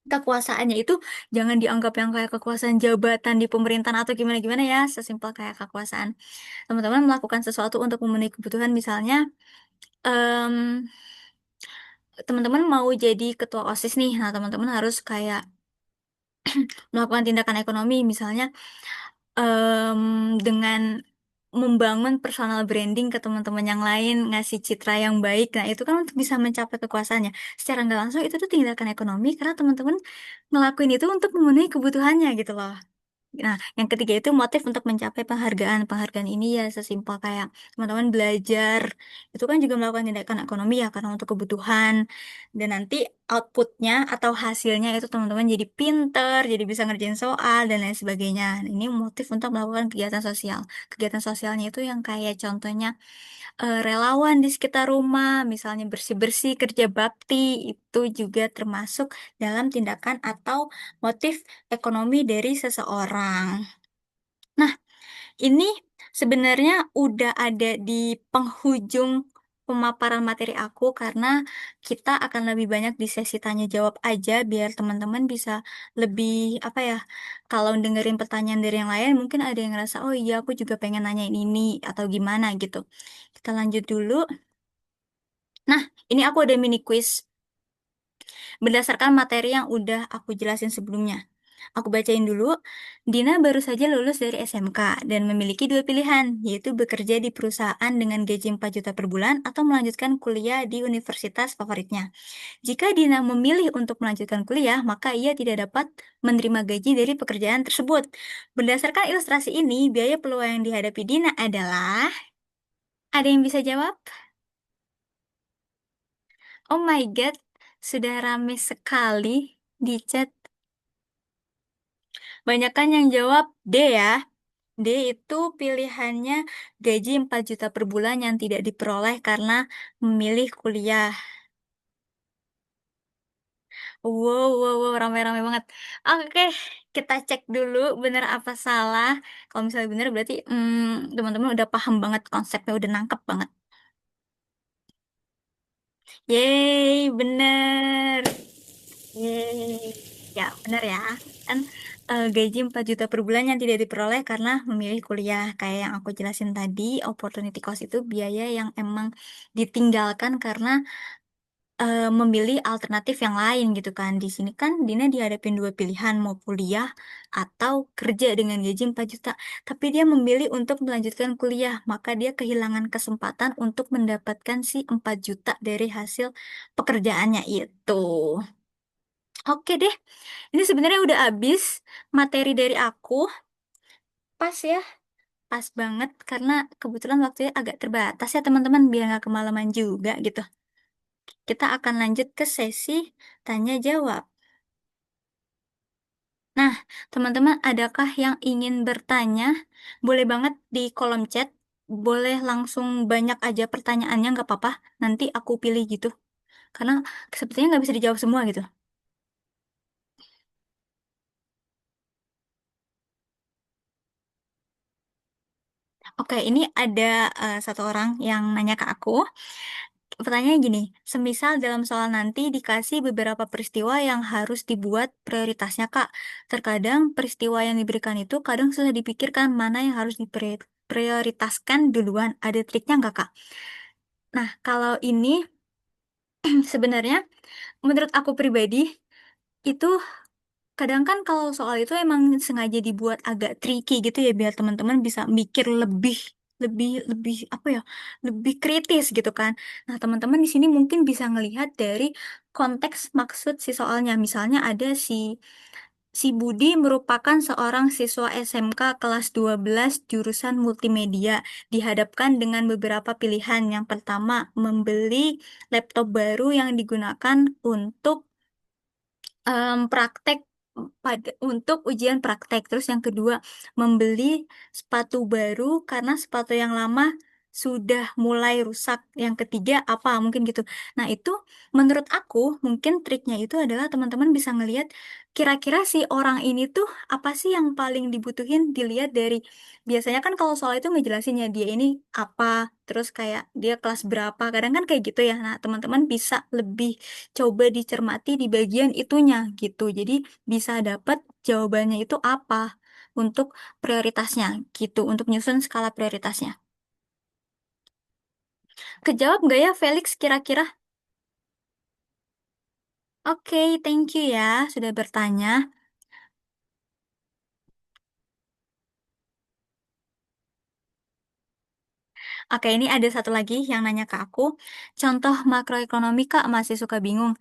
kekuasaannya itu jangan dianggap yang kayak kekuasaan jabatan di pemerintahan atau gimana-gimana ya, sesimpel kayak kekuasaan. Teman-teman melakukan sesuatu untuk memenuhi kebutuhan, misalnya em, teman-teman mau jadi ketua OSIS nih. Nah, teman-teman harus kayak melakukan tindakan ekonomi, misalnya dengan membangun personal branding ke teman-teman yang lain, ngasih citra yang baik. Nah, itu kan untuk bisa mencapai kekuasaannya. Secara nggak langsung itu tuh tindakan ekonomi karena teman-teman ngelakuin itu untuk memenuhi kebutuhannya gitu loh. Nah, yang ketiga itu motif untuk mencapai penghargaan. Penghargaan ini ya sesimpel kayak teman-teman belajar. Itu kan juga melakukan tindakan ekonomi ya, karena untuk kebutuhan. Dan nanti outputnya atau hasilnya itu teman-teman jadi pinter, jadi bisa ngerjain soal, dan lain sebagainya. Nah, ini motif untuk melakukan kegiatan sosial. Kegiatan sosialnya itu yang kayak contohnya relawan di sekitar rumah, misalnya bersih-bersih, kerja bakti, itu juga termasuk dalam tindakan atau motif ekonomi dari seseorang. Nah, ini sebenarnya udah ada di penghujung pemaparan materi aku karena kita akan lebih banyak di sesi tanya jawab aja biar teman-teman bisa lebih apa ya, kalau dengerin pertanyaan dari yang lain mungkin ada yang ngerasa oh iya aku juga pengen nanyain ini atau gimana gitu. Kita lanjut dulu. Nah, ini aku ada mini quiz berdasarkan materi yang udah aku jelasin sebelumnya. Aku bacain dulu. Dina baru saja lulus dari SMK dan memiliki dua pilihan, yaitu bekerja di perusahaan dengan gaji 4 juta per bulan atau melanjutkan kuliah di universitas favoritnya. Jika Dina memilih untuk melanjutkan kuliah, maka ia tidak dapat menerima gaji dari pekerjaan tersebut. Berdasarkan ilustrasi ini, biaya peluang yang dihadapi Dina adalah... Ada yang bisa jawab? Oh my God, sudah rame sekali di chat. Banyakan yang jawab D ya. D itu pilihannya gaji 4 juta per bulan yang tidak diperoleh karena memilih kuliah. Wow, wow, wow, ramai-ramai banget. Oke, kita cek dulu bener apa salah. Kalau misalnya bener berarti teman-teman udah paham banget konsepnya, udah nangkep banget. Yeay, bener. Yeay. Ya, bener ya. Kan gaji 4 juta per bulan yang tidak diperoleh karena memilih kuliah. Kayak yang aku jelasin tadi, opportunity cost itu biaya yang emang ditinggalkan karena memilih alternatif yang lain gitu kan. Di sini kan Dina dihadapin dua pilihan, mau kuliah atau kerja dengan gaji 4 juta. Tapi dia memilih untuk melanjutkan kuliah, maka dia kehilangan kesempatan untuk mendapatkan si 4 juta dari hasil pekerjaannya itu. Oke deh, ini sebenarnya udah habis materi dari aku. Pas ya, pas banget karena kebetulan waktunya agak terbatas ya teman-teman, biar nggak kemalaman juga gitu. Kita akan lanjut ke sesi tanya jawab. Nah, teman-teman, adakah yang ingin bertanya? Boleh banget di kolom chat. Boleh langsung banyak aja pertanyaannya, nggak apa-apa. Nanti aku pilih gitu. Karena sepertinya nggak bisa dijawab semua gitu. Oke, ini ada satu orang yang nanya ke aku. Pertanyaannya gini, semisal dalam soal nanti dikasih beberapa peristiwa yang harus dibuat prioritasnya, Kak. Terkadang peristiwa yang diberikan itu kadang sudah dipikirkan mana yang harus diprioritaskan duluan. Ada triknya nggak, Kak? Nah, kalau ini sebenarnya menurut aku pribadi itu kadang kan kalau soal itu emang sengaja dibuat agak tricky gitu ya biar teman-teman bisa mikir lebih lebih lebih apa ya lebih kritis gitu kan. Nah teman-teman di sini mungkin bisa ngelihat dari konteks maksud si soalnya. Misalnya ada si Si Budi merupakan seorang siswa SMK kelas 12 jurusan multimedia. Dihadapkan dengan beberapa pilihan. Yang pertama, membeli laptop baru yang digunakan untuk praktek pada untuk ujian praktek. Terus yang kedua, membeli sepatu baru karena sepatu yang lama sudah mulai rusak. Yang ketiga apa? Mungkin gitu. Nah, itu menurut aku mungkin triknya itu adalah teman-teman bisa ngelihat kira-kira si orang ini tuh apa sih yang paling dibutuhin dilihat dari biasanya kan kalau soal itu ngejelasin ya dia ini apa, terus kayak dia kelas berapa. Kadang kan kayak gitu ya. Nah, teman-teman bisa lebih coba dicermati di bagian itunya gitu. Jadi bisa dapat jawabannya itu apa untuk prioritasnya gitu, untuk nyusun skala prioritasnya. Kejawab nggak ya Felix kira-kira? Oke, thank you ya sudah bertanya. Oke, ini ada satu lagi yang nanya ke aku. Contoh makroekonomi Kak masih suka bingung.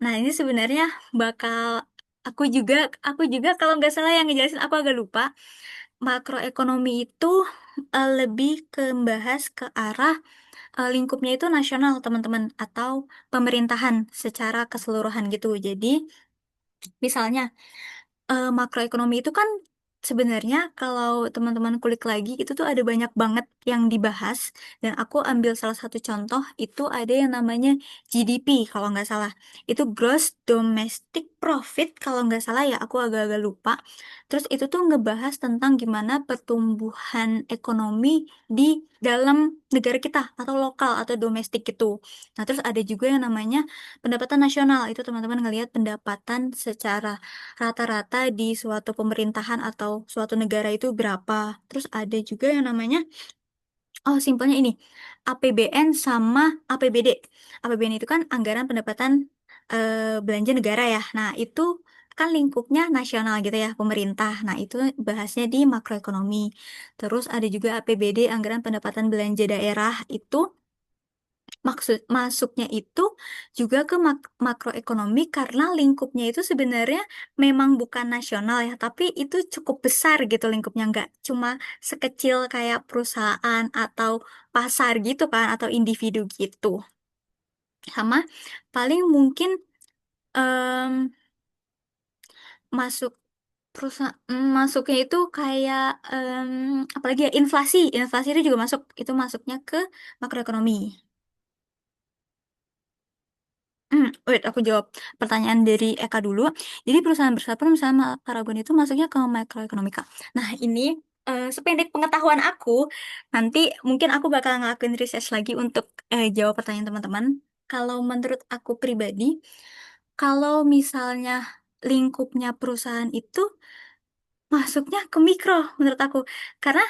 Nah, ini sebenarnya bakal aku juga aku juga kalau nggak salah yang ngejelasin aku agak lupa. Makroekonomi itu lebih ke membahas ke arah lingkupnya itu nasional, teman-teman, atau pemerintahan secara keseluruhan gitu. Jadi, misalnya makroekonomi itu kan sebenarnya kalau teman-teman kulik lagi itu tuh ada banyak banget yang dibahas dan aku ambil salah satu contoh itu ada yang namanya GDP kalau nggak salah itu Gross Domestic Profit kalau nggak salah ya aku agak-agak lupa. Terus itu tuh ngebahas tentang gimana pertumbuhan ekonomi di dalam negara kita atau lokal atau domestik gitu. Nah terus ada juga yang namanya pendapatan nasional itu teman-teman ngelihat pendapatan secara rata-rata di suatu pemerintahan atau suatu negara itu berapa. Terus ada juga yang namanya, oh simpelnya ini, APBN sama APBD. APBN itu kan anggaran pendapatan belanja negara ya. Nah itu kan lingkupnya nasional gitu ya, pemerintah. Nah itu bahasnya di makroekonomi. Terus ada juga APBD, anggaran pendapatan belanja daerah itu masuknya itu juga ke makroekonomi karena lingkupnya itu sebenarnya memang bukan nasional ya, tapi itu cukup besar gitu lingkupnya nggak cuma sekecil kayak perusahaan atau pasar gitu kan atau individu gitu. Sama paling mungkin em, masuk masuknya itu kayak apalagi ya inflasi, inflasi itu juga masuk itu masuknya ke makroekonomi. Wait, aku jawab pertanyaan dari Eka dulu. Jadi perusahaan bersatu sama Paragon itu masuknya ke makroekonomika. Nah, ini sependek pengetahuan aku, nanti mungkin aku bakal ngelakuin research lagi untuk jawab pertanyaan teman-teman. Kalau menurut aku pribadi, kalau misalnya lingkupnya perusahaan itu masuknya ke mikro menurut aku. Karena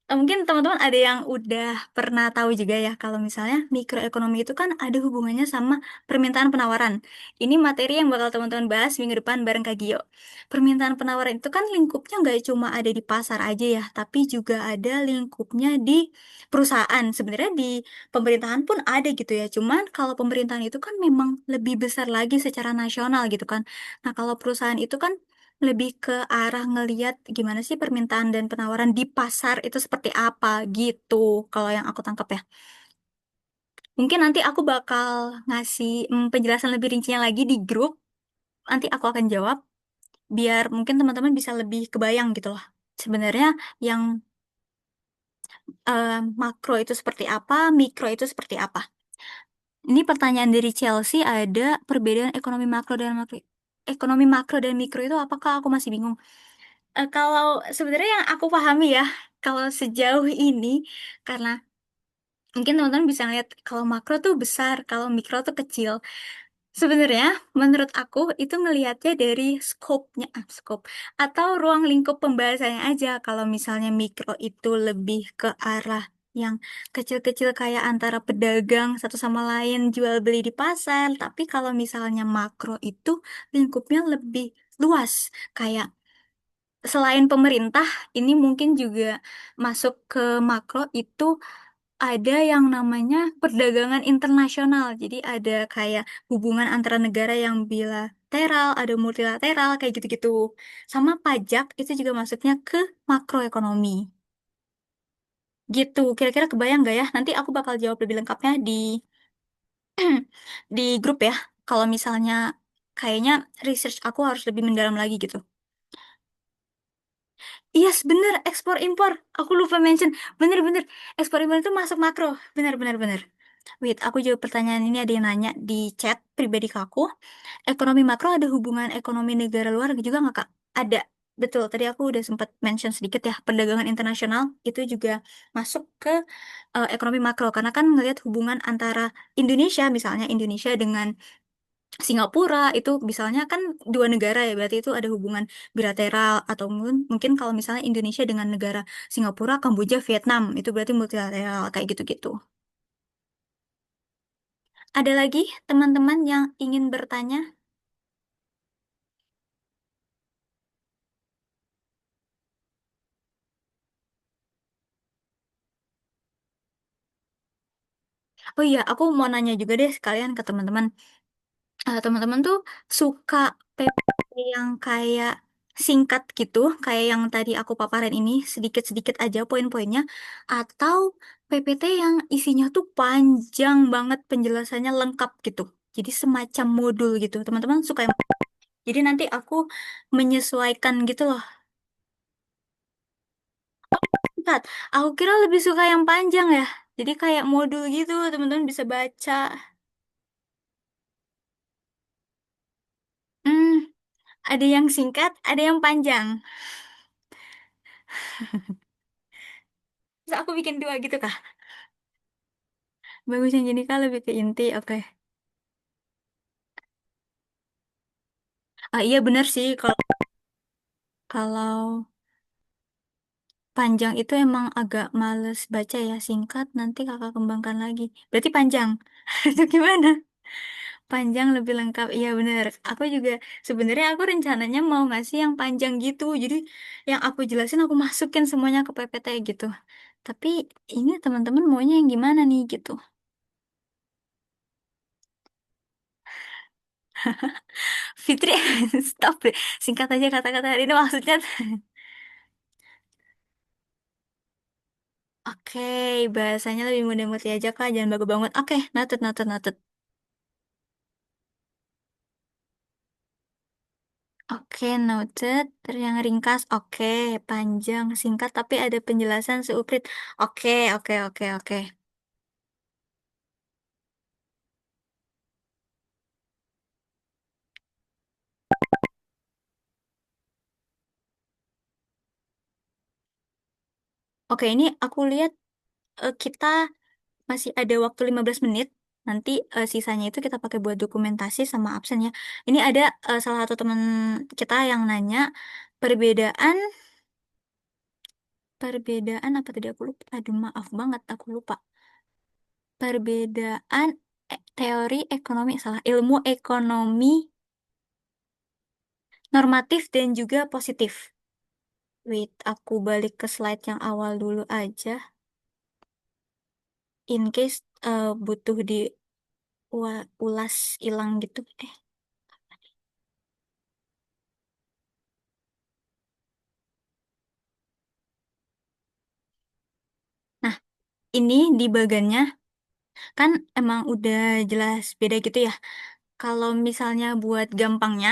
mungkin teman-teman ada yang udah pernah tahu juga ya kalau misalnya mikroekonomi itu kan ada hubungannya sama permintaan penawaran. Ini materi yang bakal teman-teman bahas minggu depan bareng Kak Gio. Permintaan penawaran itu kan lingkupnya nggak cuma ada di pasar aja ya, tapi juga ada lingkupnya di perusahaan. Sebenarnya di pemerintahan pun ada gitu ya. Cuman kalau pemerintahan itu kan memang lebih besar lagi secara nasional gitu kan. Nah, kalau perusahaan itu kan lebih ke arah ngeliat gimana sih permintaan dan penawaran di pasar itu seperti apa gitu kalau yang aku tangkap ya. Mungkin nanti aku bakal ngasih penjelasan lebih rincinya lagi di grup. Nanti aku akan jawab biar mungkin teman-teman bisa lebih kebayang gitu loh. Sebenarnya yang makro itu seperti apa, mikro itu seperti apa. Ini pertanyaan dari Chelsea ada perbedaan ekonomi makro dan makro. Ekonomi makro dan mikro itu apakah aku masih bingung? Kalau sebenarnya yang aku pahami ya, kalau sejauh ini, karena mungkin teman-teman bisa lihat kalau makro tuh besar, kalau mikro tuh kecil. Sebenarnya, menurut aku itu ngelihatnya dari scope-nya, scope atau ruang lingkup pembahasannya aja. Kalau misalnya mikro itu lebih ke arah yang kecil-kecil kayak antara pedagang satu sama lain jual beli di pasar. Tapi kalau misalnya makro itu lingkupnya lebih luas, kayak selain pemerintah, ini mungkin juga masuk ke makro itu ada yang namanya perdagangan internasional. Jadi ada kayak hubungan antara negara yang bila bilateral, ada multilateral, kayak gitu-gitu. Sama pajak itu juga masuknya ke makroekonomi. Gitu, kira-kira kebayang nggak ya? Nanti aku bakal jawab lebih lengkapnya di di grup ya. Kalau misalnya kayaknya research aku harus lebih mendalam lagi gitu. Yes, bener, ekspor impor. Aku lupa mention. Bener-bener, ekspor impor itu masuk makro. Bener-bener, bener. Wait, aku jawab pertanyaan ini ada yang nanya di chat pribadi ke aku. Ekonomi makro ada hubungan ekonomi negara luar juga nggak, Kak? Ada. Betul, tadi aku udah sempat mention sedikit ya, perdagangan internasional itu juga masuk ke ekonomi makro. Karena kan ngelihat hubungan antara Indonesia, misalnya Indonesia dengan Singapura itu misalnya kan dua negara ya, berarti itu ada hubungan bilateral atau mungkin kalau misalnya Indonesia dengan negara Singapura, Kamboja, Vietnam itu berarti multilateral kayak gitu-gitu. Ada lagi teman-teman yang ingin bertanya? Oh iya, aku mau nanya juga deh sekalian ke teman-teman. Teman-teman tuh suka PPT yang kayak singkat gitu, kayak yang tadi aku paparin ini, sedikit-sedikit aja poin-poinnya, atau PPT yang isinya tuh panjang banget penjelasannya lengkap gitu. Jadi semacam modul gitu. Teman-teman suka yang jadi nanti aku menyesuaikan gitu loh. Singkat. Aku kira lebih suka yang panjang ya. Jadi kayak modul gitu, teman-teman bisa baca. Hmm, ada yang singkat, ada yang panjang. Terus aku bikin dua gitu kah? Bagus yang gini kah lebih ke inti, oke. Ah iya bener sih kalau panjang itu emang agak males baca ya, singkat nanti kakak kembangkan lagi. Berarti panjang. Itu gimana? Panjang lebih lengkap. Iya bener. Aku juga sebenarnya aku rencananya mau ngasih yang panjang gitu. Jadi yang aku jelasin aku masukin semuanya ke PPT gitu. Tapi ini teman-teman maunya yang gimana nih gitu. Fitri, stop deh. Singkat aja kata-kata hari ini maksudnya. Oke, bahasanya lebih mudah-mudah aja kak, jangan baku banget. Oke, noted, noted, noted. Oke, noted. Terus yang ringkas, oke. Panjang, singkat, tapi ada penjelasan seuprit. Oke, oke, oke, oke. Oke, ini aku lihat kita masih ada waktu 15 menit. Nanti sisanya itu kita pakai buat dokumentasi sama absen ya. Ini ada salah satu teman kita yang nanya perbedaan perbedaan apa tadi aku lupa. Aduh, maaf banget aku lupa. Perbedaan teori ekonomi salah ilmu ekonomi normatif dan juga positif. Wait, aku balik ke slide yang awal dulu aja. In case butuh di ulas hilang gitu. Nah, ini di bagannya kan emang udah jelas beda gitu ya. Kalau misalnya buat gampangnya,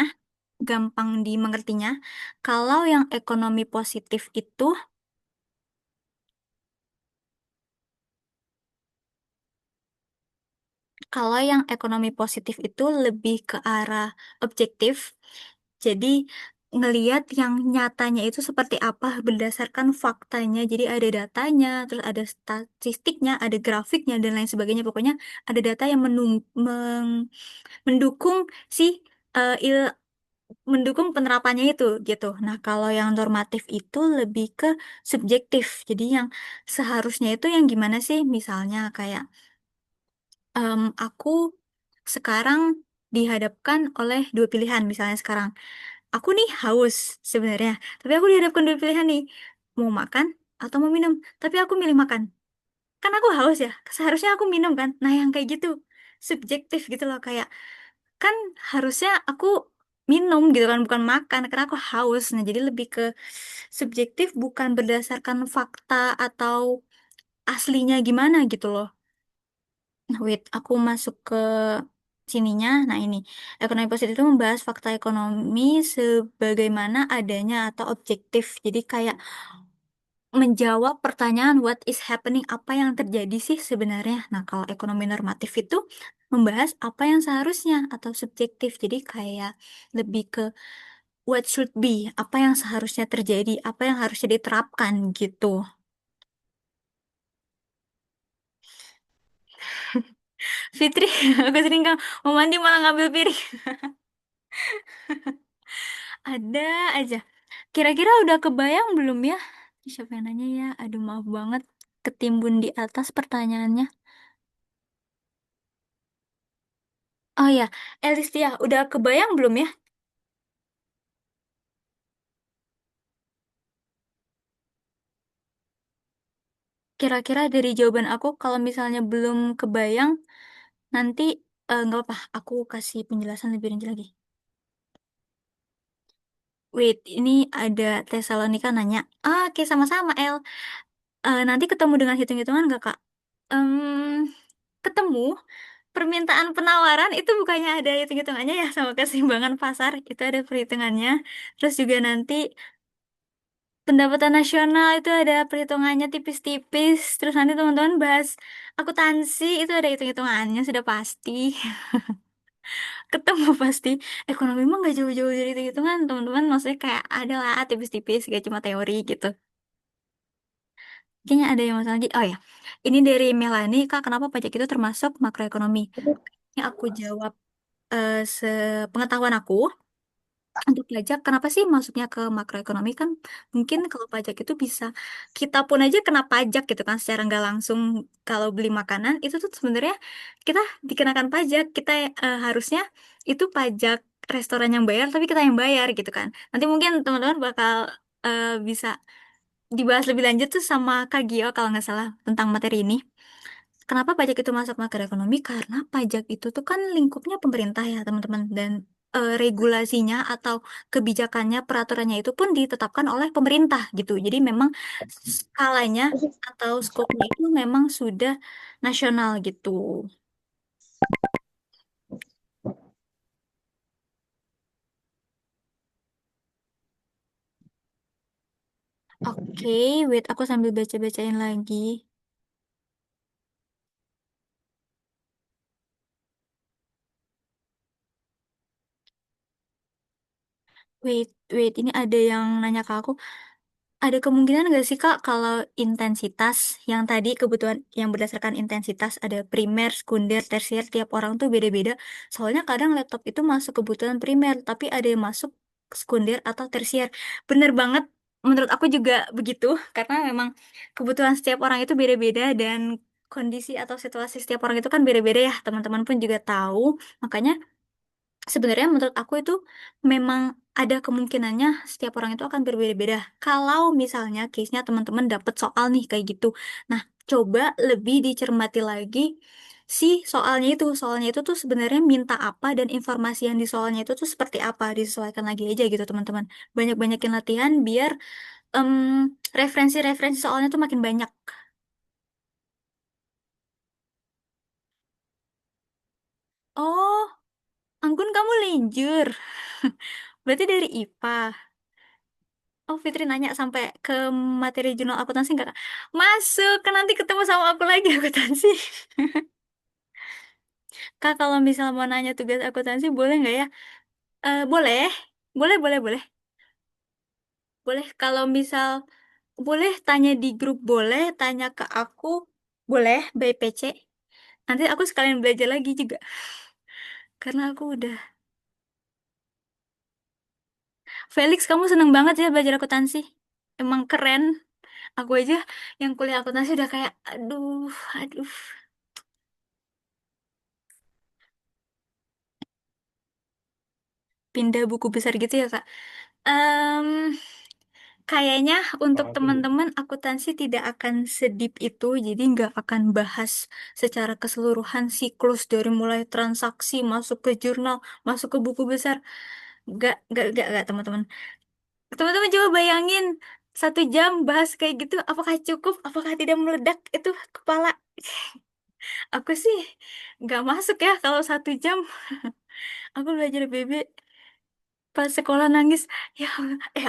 gampang dimengertinya, kalau yang ekonomi positif itu Kalau yang ekonomi positif itu lebih ke arah objektif, jadi ngeliat yang nyatanya itu seperti apa berdasarkan faktanya. Jadi ada datanya, terus ada statistiknya, ada grafiknya dan lain sebagainya. Pokoknya ada data yang mendukung si eh, il- mendukung penerapannya itu gitu. Nah, kalau yang normatif itu lebih ke subjektif. Jadi yang seharusnya itu yang gimana sih? Misalnya kayak aku sekarang dihadapkan oleh dua pilihan. Misalnya sekarang, aku nih haus sebenarnya, tapi aku dihadapkan dua pilihan nih, mau makan atau mau minum. Tapi aku milih makan. Kan aku haus ya, seharusnya aku minum kan. Nah, yang kayak gitu, subjektif gitu loh. Kayak, kan harusnya aku minum gitu kan, bukan makan karena aku haus. Nah, jadi lebih ke subjektif, bukan berdasarkan fakta atau aslinya gimana gitu loh. Nah, wait, aku masuk ke sininya. Nah, ini ekonomi positif itu membahas fakta ekonomi sebagaimana adanya atau objektif. Jadi kayak menjawab pertanyaan what is happening, apa yang terjadi sih sebenarnya. Nah, kalau ekonomi normatif itu membahas apa yang seharusnya atau subjektif. Jadi kayak lebih ke what should be, apa yang seharusnya terjadi, apa yang harusnya diterapkan gitu. Fitri, aku sering kan mau mandi malah ngambil piring. Ada aja. Kira-kira udah kebayang belum ya? Siapa yang nanya ya? Aduh, maaf banget. Ketimbun di atas pertanyaannya. Oh ya, Elistia, udah kebayang belum ya? Kira-kira dari jawaban aku, kalau misalnya belum kebayang, nanti nggak apa, aku kasih penjelasan lebih rinci lagi. Wait, ini ada Tesalonika nanya. Ah, oke, sama-sama, El. Nanti ketemu dengan hitung-hitungan nggak, Kak? Ketemu, permintaan penawaran itu bukannya ada hitung-hitungannya ya sama keseimbangan pasar, itu ada perhitungannya. Terus juga nanti pendapatan nasional itu ada perhitungannya tipis-tipis. Terus nanti teman-teman bahas akuntansi itu ada hitung-hitungannya sudah pasti. Ketemu pasti. Ekonomi mah nggak jauh-jauh dari hitung-hitungan teman-teman. Maksudnya kayak ada lah tipis-tipis, gak cuma teori gitu. Kayaknya ada yang masalah lagi. Oh ya, ini dari Melani, Kak, kenapa pajak itu termasuk makroekonomi? Ini aku jawab sepengetahuan aku. Untuk pajak, kenapa sih masuknya ke makroekonomi kan? Mungkin kalau pajak itu bisa, kita pun aja kena pajak gitu kan secara nggak langsung kalau beli makanan itu tuh sebenarnya kita dikenakan pajak. Kita harusnya itu pajak restoran yang bayar, tapi kita yang bayar gitu kan. Nanti mungkin teman-teman bakal bisa dibahas lebih lanjut tuh sama Kak Gio kalau nggak salah tentang materi ini. Kenapa pajak itu masuk makroekonomi? Karena pajak itu tuh kan lingkupnya pemerintah ya teman-teman dan regulasinya atau kebijakannya, peraturannya itu pun ditetapkan oleh pemerintah gitu. Jadi memang skalanya atau skopnya itu memang sudah nasional gitu. Oke, wait, aku sambil baca-bacain lagi. Wait, wait, ini ada yang nanya ke aku. Ada kemungkinan nggak sih Kak kalau intensitas yang tadi kebutuhan yang berdasarkan intensitas ada primer, sekunder, tersier tiap orang tuh beda-beda. Soalnya kadang laptop itu masuk kebutuhan primer, tapi ada yang masuk sekunder atau tersier. Bener banget, menurut aku juga begitu karena memang kebutuhan setiap orang itu beda-beda dan kondisi atau situasi setiap orang itu kan beda-beda ya. Teman-teman pun juga tahu. Makanya sebenarnya menurut aku itu memang ada kemungkinannya setiap orang itu akan berbeda-beda. Kalau misalnya case-nya teman-teman dapat soal nih kayak gitu. Nah, coba lebih dicermati lagi si soalnya itu. Soalnya itu tuh sebenarnya minta apa dan informasi yang di soalnya itu tuh seperti apa. Disesuaikan lagi aja gitu teman-teman. Banyak-banyakin latihan biar em, referensi-referensi soalnya tuh makin banyak. Oh, Anggun kamu linjur. Berarti dari IPA. Oh, Fitri nanya sampai ke materi jurnal akuntansi nggak, Kak? Masuk, kan nanti ketemu sama aku lagi akuntansi. Kak, kalau misal mau nanya tugas akuntansi, boleh nggak ya? Boleh, boleh, boleh, boleh. Boleh, kalau misal, boleh tanya di grup, boleh tanya ke aku, boleh, by PC. Nanti aku sekalian belajar lagi juga. Karena aku udah... Felix, kamu seneng banget ya belajar akuntansi? Emang keren. Aku aja yang kuliah akuntansi udah kayak, aduh, aduh. Pindah buku besar gitu ya, Kak. Em, Kayaknya untuk teman-teman akuntansi tidak akan sedip itu, jadi nggak akan bahas secara keseluruhan siklus dari mulai transaksi masuk ke jurnal, masuk ke buku besar. Enggak, teman-teman. Teman-teman coba bayangin 1 jam bahas kayak gitu, apakah cukup? Apakah tidak meledak itu kepala? Aku sih nggak masuk ya kalau 1 jam. Aku belajar BB pas sekolah nangis. Ya,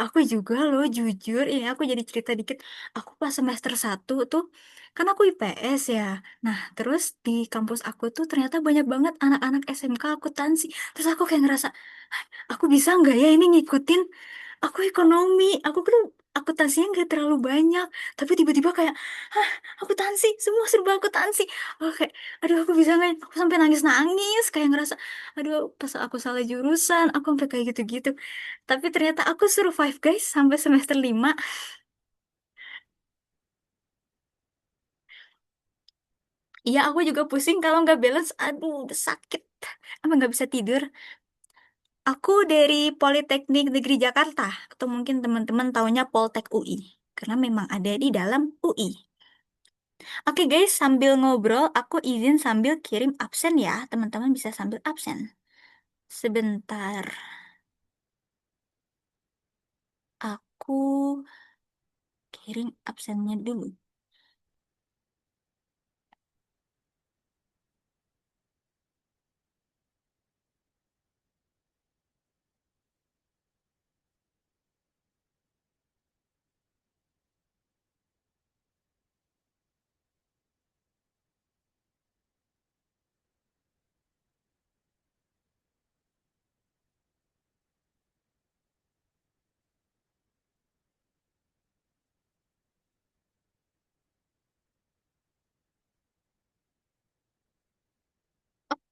aku juga loh jujur. Ini aku jadi cerita dikit. Aku pas semester 1 tuh, kan aku IPS ya. Nah, terus di kampus aku tuh ternyata banyak banget anak-anak SMK akuntansi. Terus aku kayak ngerasa, aku bisa nggak ya ini ngikutin? Aku ekonomi, aku kan akuntansinya nggak terlalu banyak, tapi tiba-tiba kayak, hah, akuntansi, semua serba akuntansi. Oke, aduh aku bisa nggak? Aku sampai nangis-nangis, kayak ngerasa, aduh pas aku salah jurusan, aku sampai kayak gitu-gitu. Tapi ternyata aku survive guys sampai semester 5. Iya, aku juga pusing kalau nggak balance, aduh udah sakit, apa nggak bisa tidur. Aku dari Politeknik Negeri Jakarta, atau mungkin teman-teman taunya Poltek UI, karena memang ada di dalam UI. Oke guys, sambil ngobrol, aku izin sambil kirim absen ya. Teman-teman bisa sambil absen. Sebentar, aku kirim absennya dulu.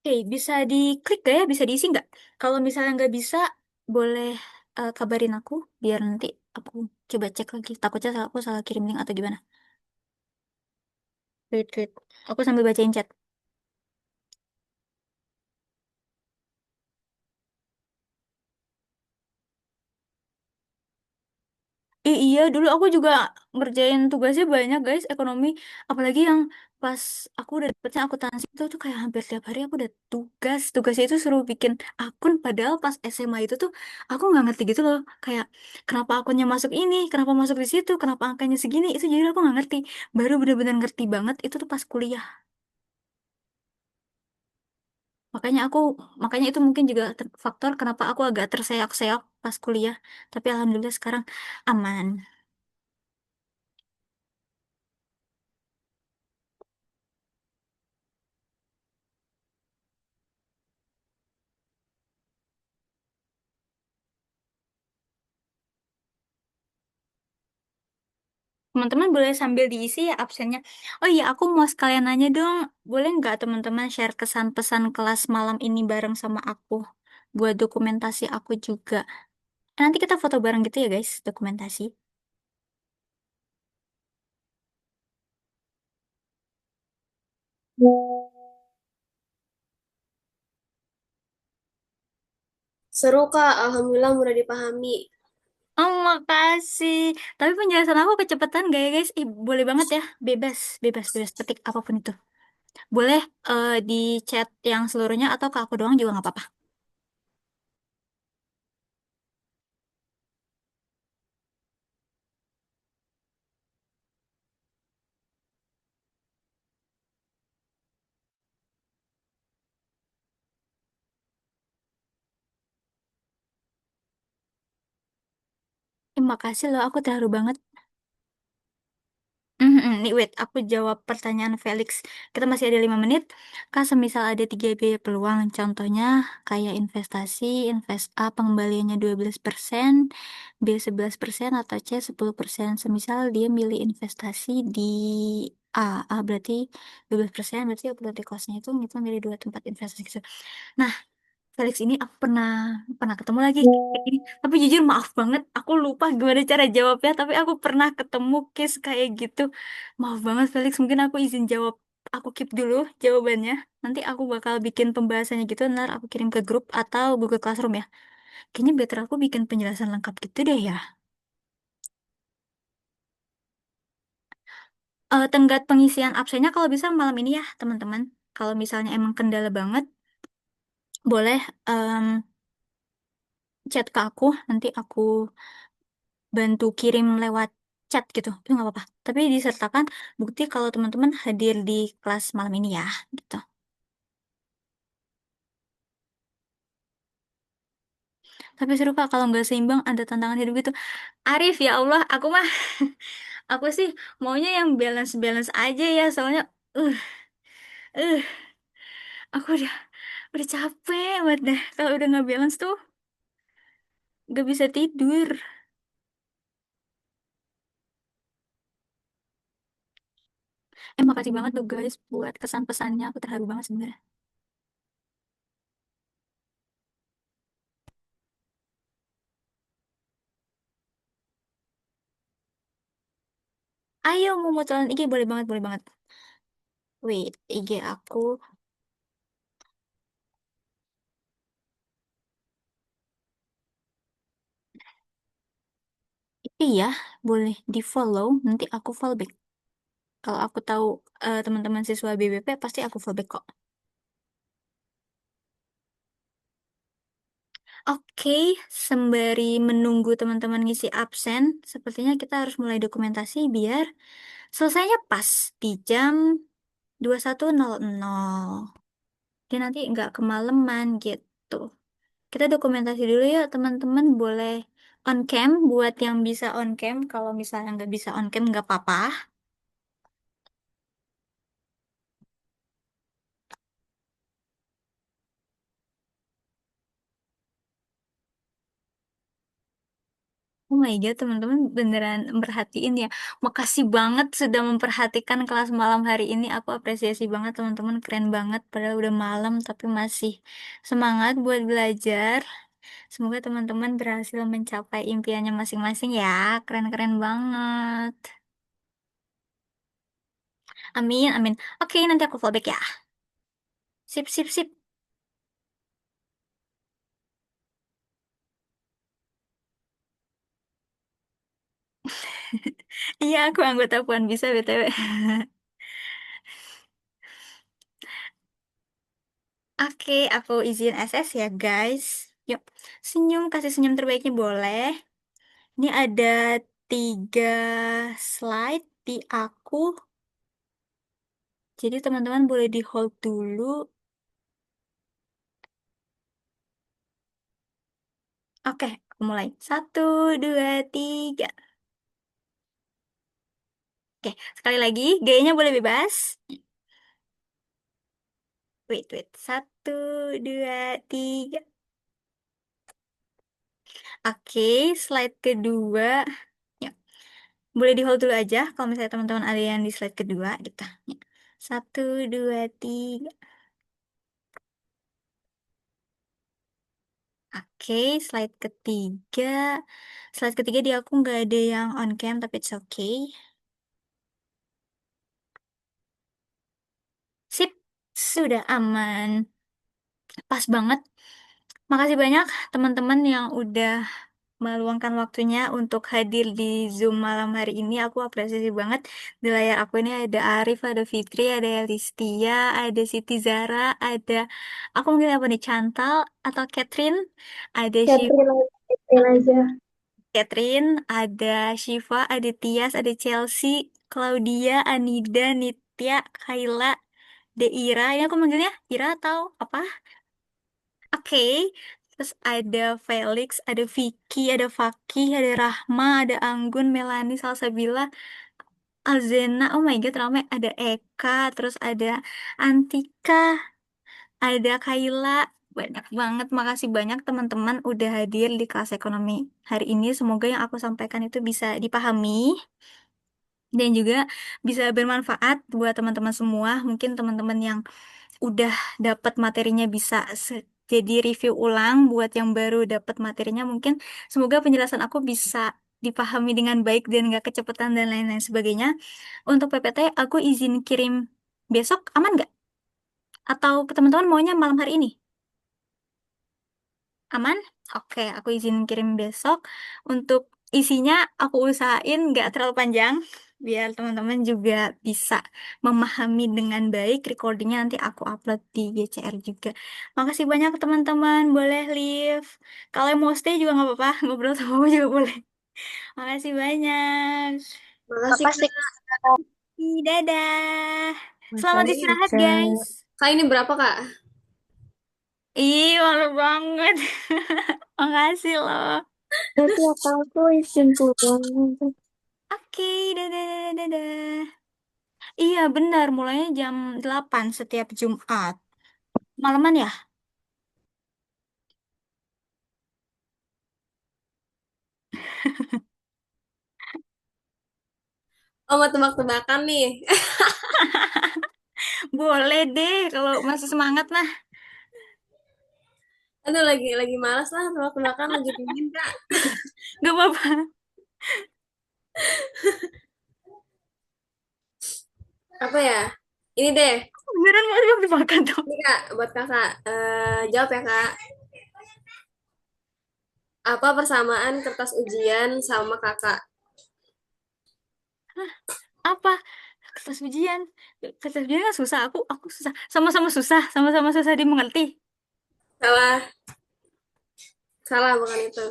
Oke, bisa diklik gak ya? Bisa diisi nggak? Kalau misalnya nggak bisa, boleh kabarin aku, biar nanti aku coba cek lagi. Takutnya aku salah kirim link atau gimana. Wait, wait. Aku sambil bacain chat. Iya, dulu aku juga ngerjain tugasnya banyak guys, ekonomi. Apalagi yang pas aku udah dapetnya akuntansi itu tuh kayak hampir tiap hari aku udah tugas. Tugasnya itu suruh bikin akun, padahal pas SMA itu tuh aku nggak ngerti gitu loh. Kayak kenapa akunnya masuk ini, kenapa masuk di situ, kenapa angkanya segini, itu jadi aku nggak ngerti. Baru bener-bener ngerti banget itu tuh pas kuliah. Makanya aku, makanya itu mungkin juga faktor kenapa aku agak terseok-seok pas kuliah. Tapi alhamdulillah sekarang aman. Teman-teman boleh sambil diisi ya absennya. Oh iya, aku mau sekalian nanya dong, boleh nggak teman-teman share kesan pesan kelas malam ini bareng sama aku buat dokumentasi aku juga. Nanti kita foto bareng gitu ya guys, dokumentasi. Seru Kak, Alhamdulillah mudah dipahami. Oh, makasih. Tapi penjelasan aku kecepatan gak ya guys? Ih, boleh banget ya, bebas, bebas ketik apapun itu. Boleh di chat yang seluruhnya atau ke aku doang juga nggak apa-apa. Makasih loh, aku terharu banget. Nih, wait, aku jawab pertanyaan Felix. Kita masih ada 5 menit. Kak, semisal ada 3 biaya peluang, contohnya kayak investasi, invest A pengembaliannya 12%, B 11%, atau C 10%. Semisal dia milih investasi di A, A berarti 12%, berarti berarti costnya itu ngitung dari dua tempat investasi gitu. Nah, Felix ini aku pernah pernah ketemu lagi kayak gini. Tapi jujur maaf banget, aku lupa gimana cara jawabnya. Tapi aku pernah ketemu case kayak gitu. Maaf banget Felix, mungkin aku izin jawab. Aku keep dulu jawabannya. Nanti aku bakal bikin pembahasannya gitu. Ntar aku kirim ke grup atau Google Classroom ya. Kayaknya better aku bikin penjelasan lengkap gitu deh ya. Tenggat pengisian absennya kalau bisa malam ini ya teman-teman. Kalau misalnya emang kendala banget, boleh chat ke aku, nanti aku bantu kirim lewat chat gitu. Itu nggak apa-apa. Tapi disertakan bukti kalau teman-teman hadir di kelas malam ini ya, gitu. Tapi seru Kak, kalau nggak seimbang ada tantangan hidup gitu. Arif, ya Allah, aku mah, aku sih maunya yang balance-balance aja ya, soalnya, uh, uh, aku udah capek banget dah. Kalau udah nggak balance tuh, nggak bisa tidur. Makasih banget tuh guys buat kesan-pesannya, aku terharu banget sebenarnya. Ayo mau jalan IG, boleh banget, boleh banget. Wait, IG aku. Iya, boleh di follow, nanti aku follow back. Kalau aku tahu teman-teman siswa BBP, pasti aku follow back kok. Oke, sembari menunggu teman-teman ngisi absen, sepertinya kita harus mulai dokumentasi biar selesainya pas di jam 21.00. Dia nanti nggak kemalaman gitu. Kita dokumentasi dulu ya teman-teman, boleh on cam buat yang bisa on cam. Kalau misalnya nggak bisa on cam nggak apa-apa. Oh my God, teman-teman beneran merhatiin ya. Makasih banget sudah memperhatikan kelas malam hari ini. Aku apresiasi banget teman-teman, keren banget. Padahal udah malam tapi masih semangat buat belajar. Semoga teman-teman berhasil mencapai impiannya masing-masing ya. Keren-keren banget. Amin, amin. Oke, nanti aku fallback ya. Sip, sip, sip. Iya, aku anggota Puan Bisa BTW. Oke, aku izin SS ya guys. Yuk, senyum, kasih senyum terbaiknya boleh. Ini ada 3 slide di aku. Jadi teman-teman boleh di hold dulu. Oke, aku mulai. 1, 2, 3. Oke, sekali lagi. Gayanya boleh bebas. Wait, wait. 1, 2, 3. Oke, slide kedua. Ya, boleh di hold dulu aja. Kalau misalnya teman-teman ada yang di slide kedua, gitu. Ya. 1, 2, 3. Oke, slide ketiga. Slide ketiga di aku nggak ada yang on cam, tapi it's okay. Sip, sudah aman. Pas banget. Makasih banyak teman-teman yang udah meluangkan waktunya untuk hadir di Zoom malam hari ini. Aku apresiasi banget. Di layar aku ini ada Arif, ada Fitri, ada Elistia, ada Siti Zara, ada aku mungkin apa nih, Chantal atau Catherine, ada Catherine, Catherine aja. Catherine, ada Shiva, ada Tias, ada Chelsea, Claudia, Anida, Nitya, Kayla, Deira. Ini aku manggilnya Ira atau apa? Oke. Terus ada Felix, ada Vicky, ada Fakih, ada Rahma, ada Anggun, Melani, Salsabila, Alzena. Oh my God, ramai. Ada Eka, terus ada Antika, ada Kayla. Banyak banget. Makasih banyak teman-teman udah hadir di kelas ekonomi hari ini. Semoga yang aku sampaikan itu bisa dipahami dan juga bisa bermanfaat buat teman-teman semua. Mungkin teman-teman yang udah dapat materinya bisa jadi review ulang buat yang baru dapat materinya, mungkin semoga penjelasan aku bisa dipahami dengan baik dan nggak kecepatan dan lain-lain sebagainya. Untuk PPT aku izin kirim besok, aman nggak? Atau ke teman-teman maunya malam hari ini? Aman? Oke, aku izin kirim besok. Untuk isinya aku usahain nggak terlalu panjang. biar teman-teman juga bisa memahami dengan baik. Recordingnya nanti aku upload di GCR juga. Makasih banyak teman-teman, boleh leave. Kalau mau stay juga nggak apa-apa, ngobrol sama aku juga boleh. Makasih banyak. Makasih, Makasih, Kak. Kak. Dadah. Selamat Makasih, istirahat, guys. Kak. Kak, ini berapa, Kak? Ih, malu banget. Makasih loh. Berarti aku izin pulang. Oke, dadah, dadah, dadah. Iya, benar. Mulainya jam 8 setiap Jumat. Malaman ya? Oh, mau tebak-tebakan nih. Boleh deh, kalau masih semangat nah. Aduh, lagi malas lah tebak-tebakan, lagi dingin, Kak. Gak apa-apa. Apa ya? Ini deh. Beneran mau dimakan tuh. Ini, Kak, buat Kakak. Jawab ya, Kak. Apa persamaan kertas ujian sama Kakak? Apa? Kertas ujian. Kertas ujian kan susah. Aku susah. Sama-sama susah. Sama-sama susah dimengerti. Salah. Salah, bukan itu.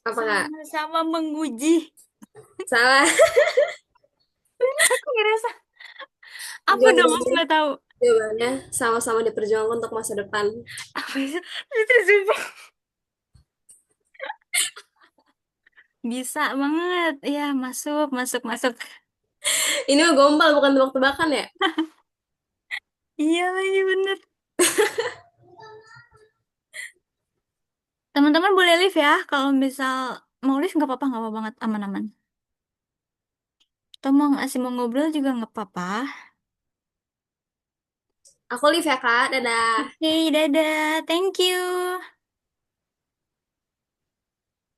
Apa, Kak? Sama-sama menguji. Salah. Aku ngerasa. Apa dong? Aku Jawabannya, nggak tahu. jawabannya sama-sama diperjuangkan untuk masa depan. Apa itu? Itu sumpah. Bisa banget. Ya, masuk, masuk, masuk. Ini mah gombal, bukan tebak-tebakan ya? Iya lagi bener. Teman-teman boleh live ya. Kalau misal mau live nggak apa-apa banget, aman-aman. Atau mau ngasih mau ngobrol juga nggak apa-apa. Aku live ya, Kak. Dadah. Oke, dadah. Thank you.